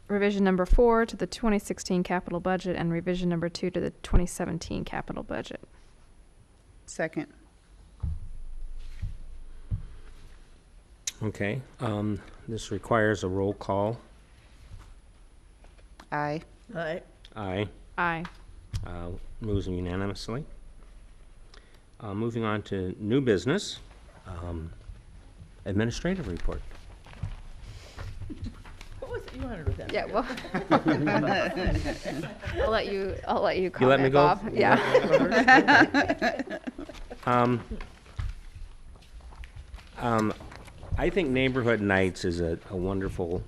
revision number 4 to the 2016 capital budget and revision number 2 to the 2017 capital budget. Second. Okay, this requires a roll call. Aye. Aye. Aye. Aye. Moves unanimously. Moving on to new business, administrative report. What was it you wanted wanted with them. Yeah, well. I'll let you comment, You let me go? Bob. Yeah. I think Neighborhood Nights is a wonderful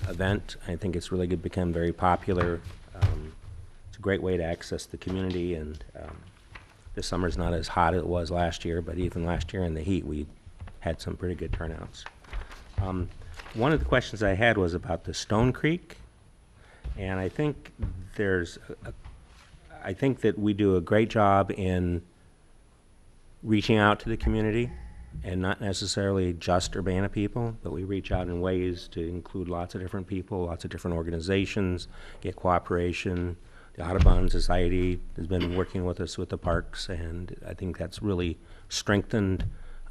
event. I think it's really become very popular. It's a great way to access the community, and this summer's not as hot as it was last year, but even last year in the heat, we had some pretty good turnouts. One of the questions I had was about the Stone Creek, and I think I think that we do a great job in reaching out to the community, and not necessarily just Urbana people, but we reach out in ways to include lots of different people, lots of different organizations, get cooperation. The Audubon Society has been working with us with the parks, and I think that's really strengthened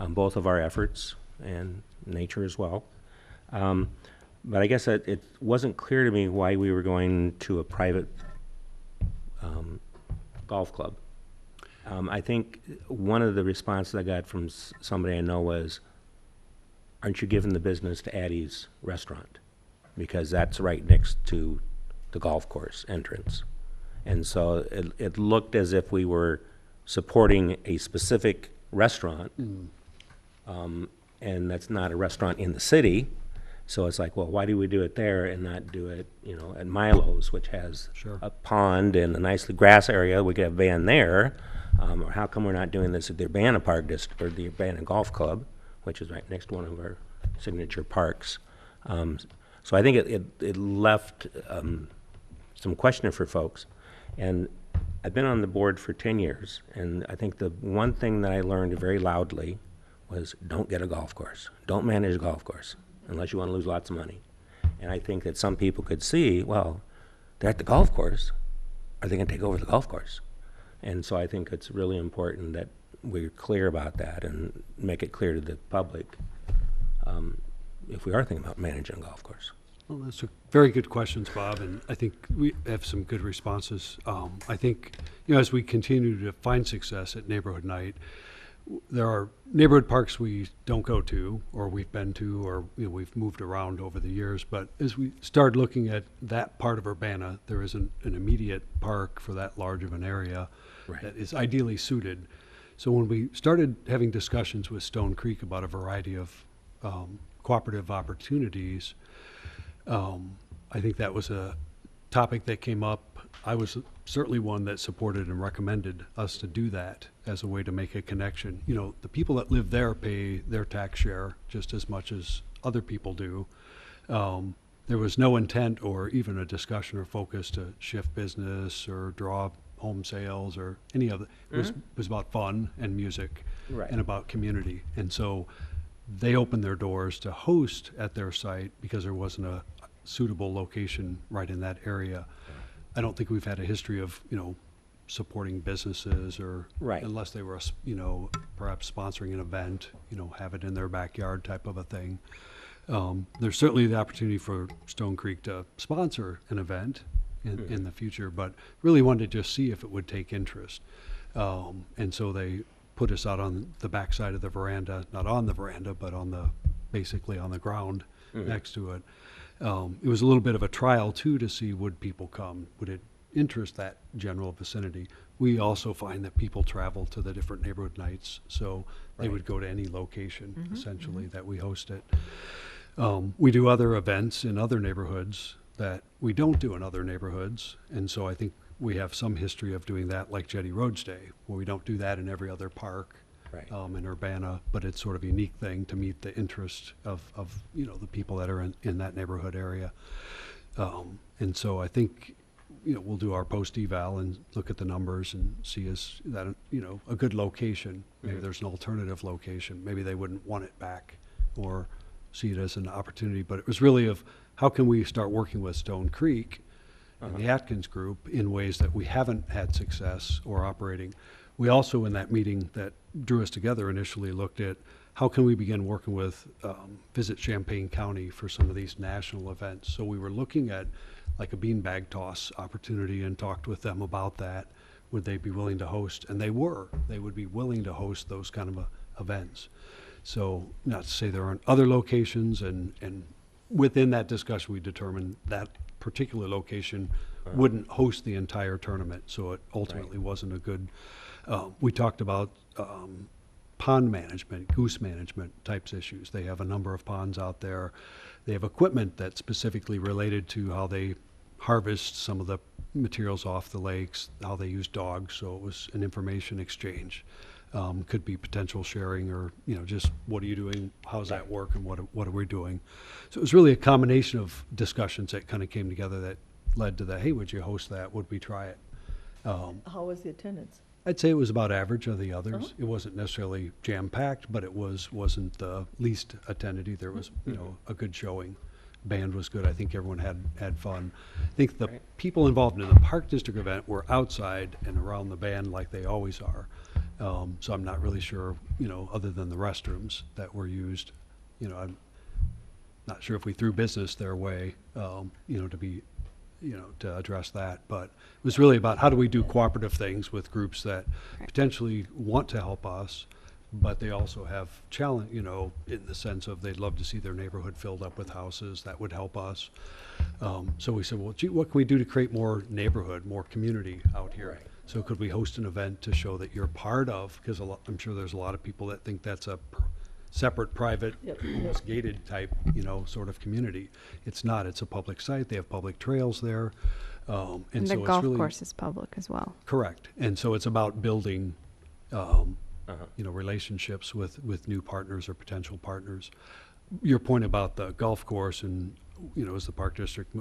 both of our efforts and nature as well. But I guess it wasn't clear to me why we were going to a private golf club. I think one of the responses I got from somebody I know was, aren't you giving the business to Addie's restaurant? Because that's right next to the golf course entrance. And so it looked as if we were supporting a specific restaurant, and that's not a restaurant in the city. So it's like, well, why do we do it there and not do it, at Milo's, which has a pond and a nice grass area? We could have a band there. Or how come we're not doing this at the Urbana Park District or the Urbana Golf Club, which is right next to one of our signature parks? So I think it left some questioning for folks. And I've been on the board for 10 years, and I think the one thing that I learned very loudly was don't get a golf course. Don't manage a golf course unless you want to lose lots of money. And I think that some people could see, well, they're at the golf course. Are they going to take over the golf course? And so I think it's really important that we're clear about that and make it clear to the public if we are thinking about managing a golf course. Well, those are very good questions, Bob, and I think we have some good responses. I think, as we continue to find success at Neighborhood Night, there are neighborhood parks we don't go to, or we've been to, or we've moved around over the years. But as we start looking at that part of Urbana, there isn't an immediate park for that large of an area that is ideally suited. So when we started having discussions with Stone Creek about a variety of cooperative opportunities, I think that was a topic that came up. I was certainly one that supported and recommended us to do that as a way to make a connection. The people that live there pay their tax share just as much as other people do. There was no intent or even a discussion or focus to shift business or draw home sales or any of it. It was about fun and music and about community. And so they opened their doors to host at their site because there wasn't a suitable location right in that area. I don't think we've had a history of, supporting businesses or unless they were, perhaps sponsoring an event, have it in their backyard type of a thing. There's certainly the opportunity for Stone Creek to sponsor an event in the future, but really wanted to just see if it would take interest. And so they put us out on the backside of the veranda, not on the veranda, but basically on the ground next to it. It was a little bit of a trial too to see would people come, would it interest that general vicinity. We also find that people travel to the different neighborhood nights, so they would go to any location essentially that we host it. We do other events in other neighborhoods that we don't do in other neighborhoods, and so I think we have some history of doing that, like Jetty Roads Day, where we don't do that in every other park in Urbana, but it's sort of a unique thing to meet the interest of the people that are in that neighborhood area. And so I think we'll do our post eval and look at the numbers and see is that a good location. Maybe there's an alternative location. Maybe they wouldn't want it back or see it as an opportunity. But it was really of how can we start working with Stone Creek and the Atkins Group in ways that we haven't had success or operating. We also, in that meeting that drew us together initially, looked at how can we begin working with Visit Champaign County for some of these national events. So we were looking at like a beanbag toss opportunity and talked with them about that. Would they be willing to host? And they would be willing to host those kind of events. So not to say there aren't other locations and within that discussion, we determined that particular location wouldn't host the entire tournament, so it ultimately wasn't a good, we talked about pond management, goose management types issues. They have a number of ponds out there. They have equipment that's specifically related to how they harvest some of the materials off the lakes, how they use dogs, so it was an information exchange. Could be potential sharing, or, you know, just what are you doing, how's that work, and what are we doing? So it was really a combination of discussions that kind of came together that led to the, hey, would you host that, would we try it? How was the attendance? I'd say it was about average of the others. It wasn't necessarily jam-packed, but it wasn't the least attended either. It was, you know, a good showing. Band was good. I think everyone had fun. I think the people involved in the Park District event were outside and around the band like they always are. So I'm not really sure, you know, other than the restrooms that were used, you know, I'm not sure if we threw business their way, you know, to be, you know, to address that. But it was really about how do we do cooperative things with groups that potentially want to help us, but they also have challenge, you know, in the sense of they'd love to see their neighborhood filled up with houses. That would help us. So we said, well, gee, what can we do to create more neighborhood, more community out here? So could we host an event to show that you're part of, because I'm sure there's a lot of people that think that's a separate, private, almost gated type, you know, sort of community. It's not. It's a public site. They have public trails there. And the so golf it's really, course is public as well. correct. And so it's about building, you know, relationships with new partners or potential partners. Your point about the golf course and, you know, is the Park District,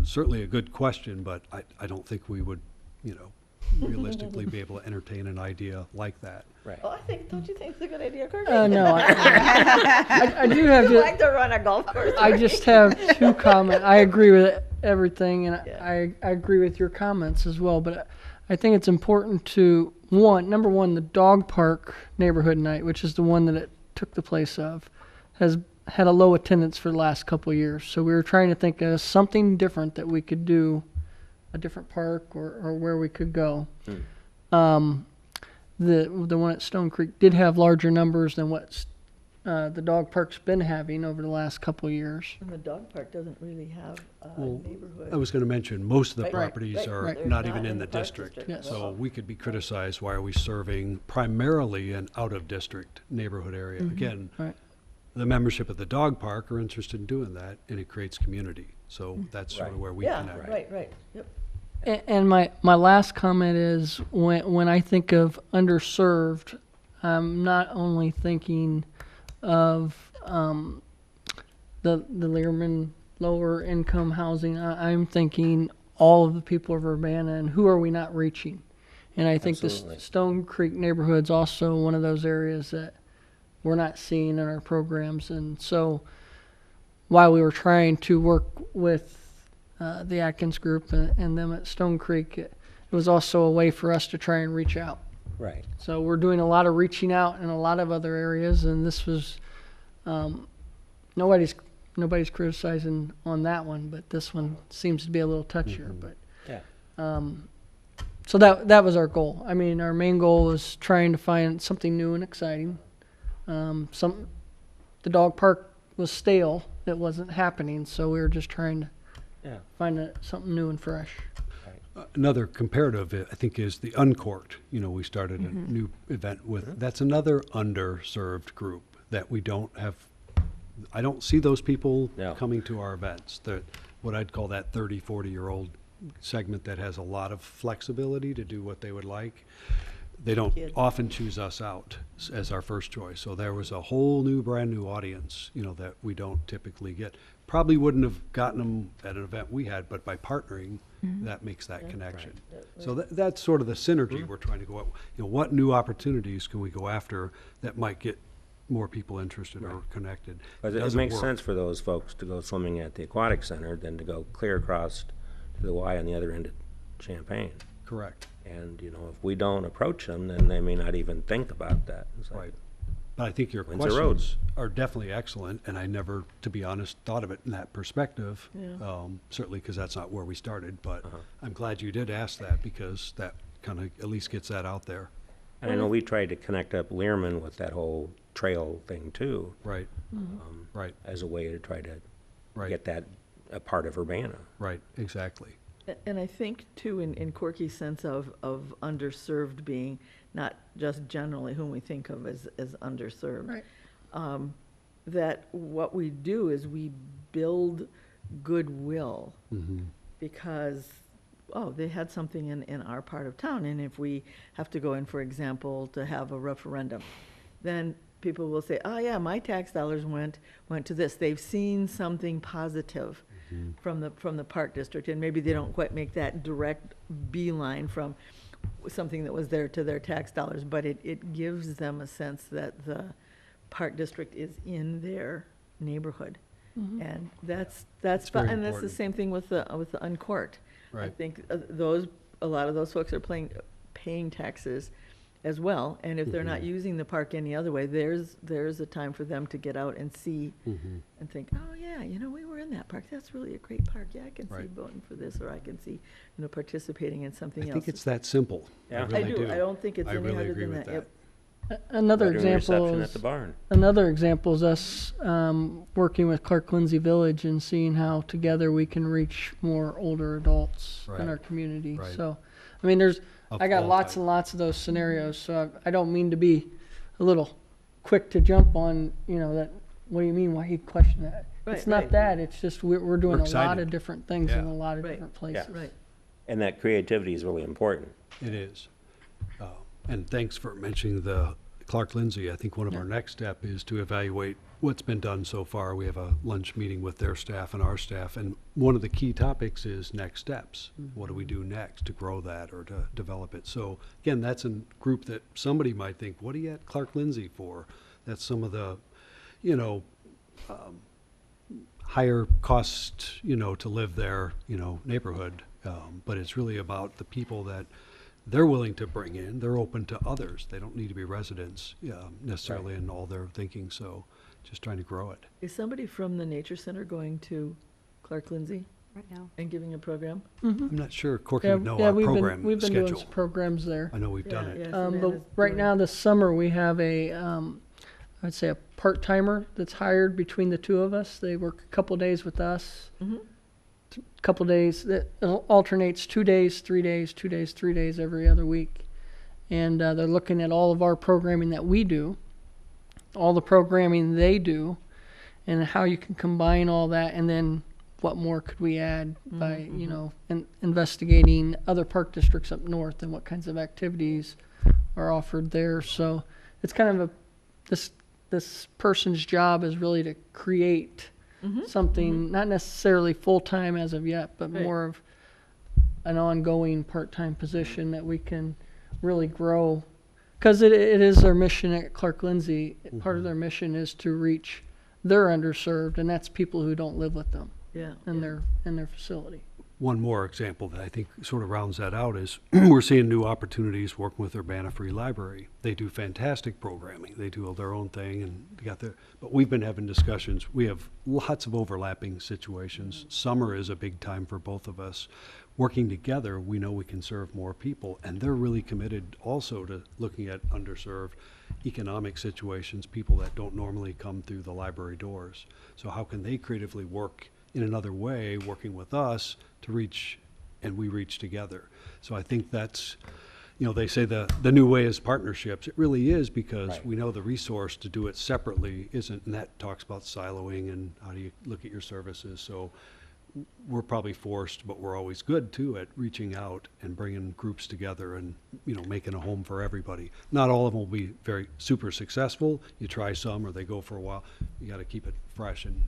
certainly a good question, but I don't think we would, you know, realistically be able to entertain an idea like that. Right. Oh, don't you think it's a good idea, Kirk? No, I do have You to. like to run a golf course. I just have two comments. I agree with everything, and Yeah. I agree with your comments as well. But I think it's important to number one, the dog park neighborhood night, which is the one that it took the place of, has had a low attendance for the last couple of years. So we were trying to think of something different that we could do, a different park or where we could go. The one at Stone Creek did have larger numbers than what the dog park's been having over the last couple of years. And the dog park doesn't really have a Well, neighborhood. I was going to mention, most of the Right, properties right, are right. not They're even not in in the the Park district. District. Yes. So we could be criticized, why are we serving primarily an out-of-district neighborhood area? Again, Right. the membership of the dog park are interested in doing that, and it creates community. So that's sort of where we Yeah, connect. right, yep. And my last comment is when I think of underserved, I'm not only thinking of the Learman lower income housing. I'm thinking all of the people of Urbana and who are we not reaching. And I think Absolutely. the Stone Creek neighborhood's also one of those areas that we're not seeing in our programs. And so while we were trying to work with the Atkins group and them at Stone Creek, it was also a way for us to try and reach out. Right. So we're doing a lot of reaching out in a lot of other areas, and this was nobody's criticizing on that one, but this one seems to be a little touchier. But Yeah. so that was our goal. I mean, our main goal was trying to find something new and exciting. The dog park was stale; it wasn't happening, so we were just trying to find something new and fresh. Another comparative, I think, is the Uncorked. You know, we started a new event with, that's another underserved group that we don't have. I don't see those people coming to our events. That what I'd call that 30, 40-year-old segment that has a lot of flexibility to do what they would like. They don't often choose us out as our first choice. So there was a whole new, brand new audience, you know, that we don't typically get. Probably wouldn't have gotten them at an event we had, but by partnering, that makes that connection. So that's sort of the synergy we're trying to go at. You know, what new opportunities can we go after that might get more people interested or connected? But it Doesn't makes work. sense for those folks to go swimming at the aquatic center than to go clear across to the Y on the other end of Champaign. Correct. And, you know, if we don't approach them, then they may not even think about that. It's like, Right. But I think your Windsor Road. questions are definitely excellent, and I never, to be honest, thought of it in that perspective. Certainly because that's not where we started, but I'm glad you did ask that, because that kind of at least gets that out there. And I know we tried to connect up Learman with that whole trail thing too. Right. Right. As a way to try to Right. get that a part of Urbana. Right, exactly. And I think too, in Corky's sense of underserved being not just generally whom we think of as underserved. Right. That what we do is we build goodwill Mm-hmm. because, oh, they had something in our part of town, and if we have to go in, for example, to have a referendum, then people will say, oh yeah, my tax dollars went to this. They've seen something positive from the park district, and maybe they don't quite make that direct beeline from something that was there to their tax dollars, but it gives them a sense that the park district is in their neighborhood. And that's very fun, and that's the important. same thing with the Uncourt. I Right. think a lot of those folks are paying taxes as well, and if they're not using the park any other way, there's a time for them to get out and see and think, oh yeah, we were in that park. That's really a great park. Yeah, I can see Right. voting for this, or I can see, participating in something I else. think it's that simple. Yeah. I I really do. I don't think it's I any really harder agree than with that. Yep. Another Wedding example reception is at the barn. Another example is us working with Clark Lindsay Village and seeing how together we can reach more older adults in Right. our community. Right. So, I mean, Of I got all lots types. and lots of those scenarios. So I don't mean to be a little quick to jump on, that. What do you mean? Why you question that? Right, It's not right. that. It's just we're doing We're a lot excited. of different things Yeah. in a lot of Right. different places. Right. And that creativity is really important. It is. And thanks for mentioning the Clark Lindsay. I think one of our next step is to evaluate what's been done so far. We have a lunch meeting with their staff and our staff, and one of the key topics is next steps. What do we do next to grow that or to develop it? So again, that's a group that somebody might think, what are you at Clark Lindsay for? That's some of the, higher cost, to live there, neighborhood. But it's really about the people that they're willing to bring in. They're open to others. They don't need to be residents necessarily in all their thinking. So just trying to grow it. Is somebody from the Nature Center going to Clark Lindsay Right now. and giving a program? I'm not sure Corky Yeah, would know yeah, our we've program been doing schedule. some programs there. I know we've done it. Yeah, But Savannah's right doing- now, this summer, we have I'd say a part-timer that's hired between the two of us. They work a couple days with us, couple days, that alternates 2 days, 3 days, 2 days, 3 days every other week. And they're looking at all of our programming that we do, all the programming they do, and how you can combine all that, and then what more could we add by, investigating other park districts up north and what kinds of activities are offered there. So it's kind of this person's job is really to create something, not necessarily full-time as of yet, but Right. more of an ongoing part-time position that we can really grow. Because it is their mission at Clark Lindsay. Part of their mission is to reach their underserved, and that's people who don't live with them Yeah. in their facility. One more example that I think sort of rounds that out is we're seeing new opportunities working with Urbana Free Library. They do fantastic programming. They do their own thing and they got their, but we've been having discussions. We have lots of overlapping situations. Summer is a big time for both of us. Working together, we know we can serve more people, and they're really committed also to looking at underserved economic situations, people that don't normally come through the library doors. So how can they creatively work in another way, working with us to reach, and we reach together. So I think that's, they say the new way is partnerships. It really is, because Right. we know the resource to do it separately isn't, and that talks about siloing and how do you look at your services. So we're probably forced, but we're always good too at reaching out and bringing groups together and, making a home for everybody. Not all of them will be very super successful. You try some or they go for a while. You got to keep it fresh and,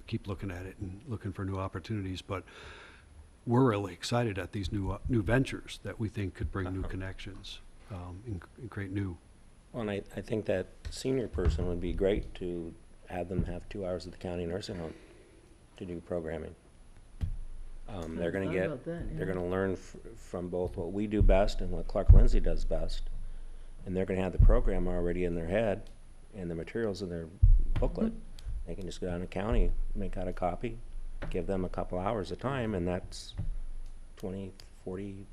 keep looking at it and looking for new opportunities. But we're really excited at these new ventures that we think could bring new connections and create new. Well, and I think that senior person would be great to have them have 2 hours at the county nursing home to do programming. They're going to thought get, about that, they're yeah. going to learn from both what we do best and what Clark Lindsay does best. And they're going to have the program already in their head and the materials in their booklet. They can just go down to county, make out a copy, give them a couple hours of time, and that's 20, 40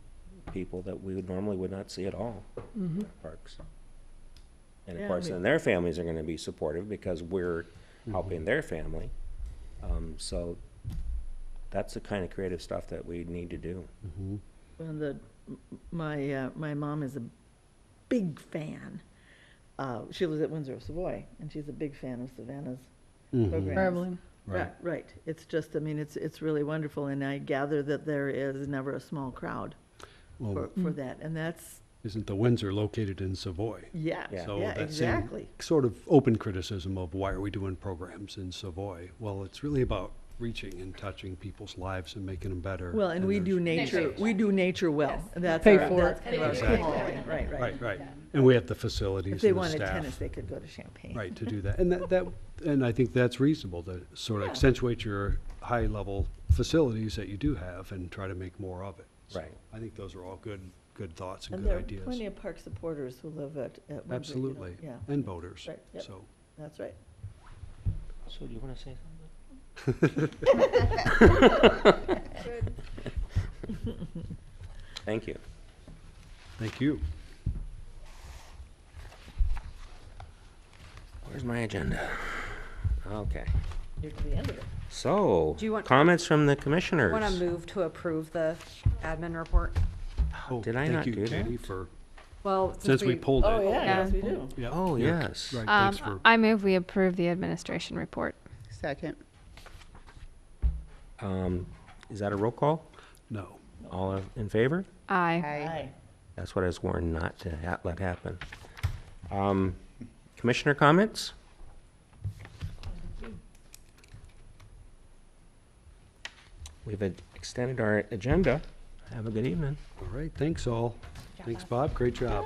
people that we normally would not see at all in parks. And of Yeah, I course, mean- then their families are going to be supportive because we're helping their family. So that's the kind of creative stuff that we need to do. And my mom is a big fan. She lives at Windsor of Savoy, and she's a big fan of Savannah's programs. Traveling. Right. Right. It's just, I mean, it's really wonderful, and I gather that there is never a small crowd Well, for that, and that's, isn't the Windsor located in Savoy? yeah, So yeah, that same exactly. sort of open criticism of why are we doing programs in Savoy? Well, it's really about reaching and touching people's lives and making them better. Well, and we do nature well. And that's Pay our- for that's it. kind of our Exactly. calling. Right, right. Right. And we have the facilities If they and the wanted staff. tennis, they could go to Champaign. Right, to do that. And I think that's reasonable to sort of accentuate your high-level facilities that you do have and try to make more of it. So Right. I think those are all good thoughts and And good there are ideas. plenty of park supporters who live at Windsor, you know. Absolutely. Yeah, And voters, Right, yep. so. that's right. So do you want to say something? Thank you. Thank you. Where's my agenda? Okay. You're to the end of it. So, Do you want- comments from the commissioners? Want to move to approve the admin report? Oh, Did I not thank you, do that? Katie, for, Well, since we pulled it. Oh, yeah, Yeah. yes, we do. Yeah, Oh, yeah, yes. Right, thanks for, I move we approve the administration report. Second. Is that a roll call? no. All in favor? Aye. Aye. That's what I was warned not to let happen. Commissioner comments? We've extended our agenda. Have a good evening. All right, thanks all. Thanks, Bob, great job.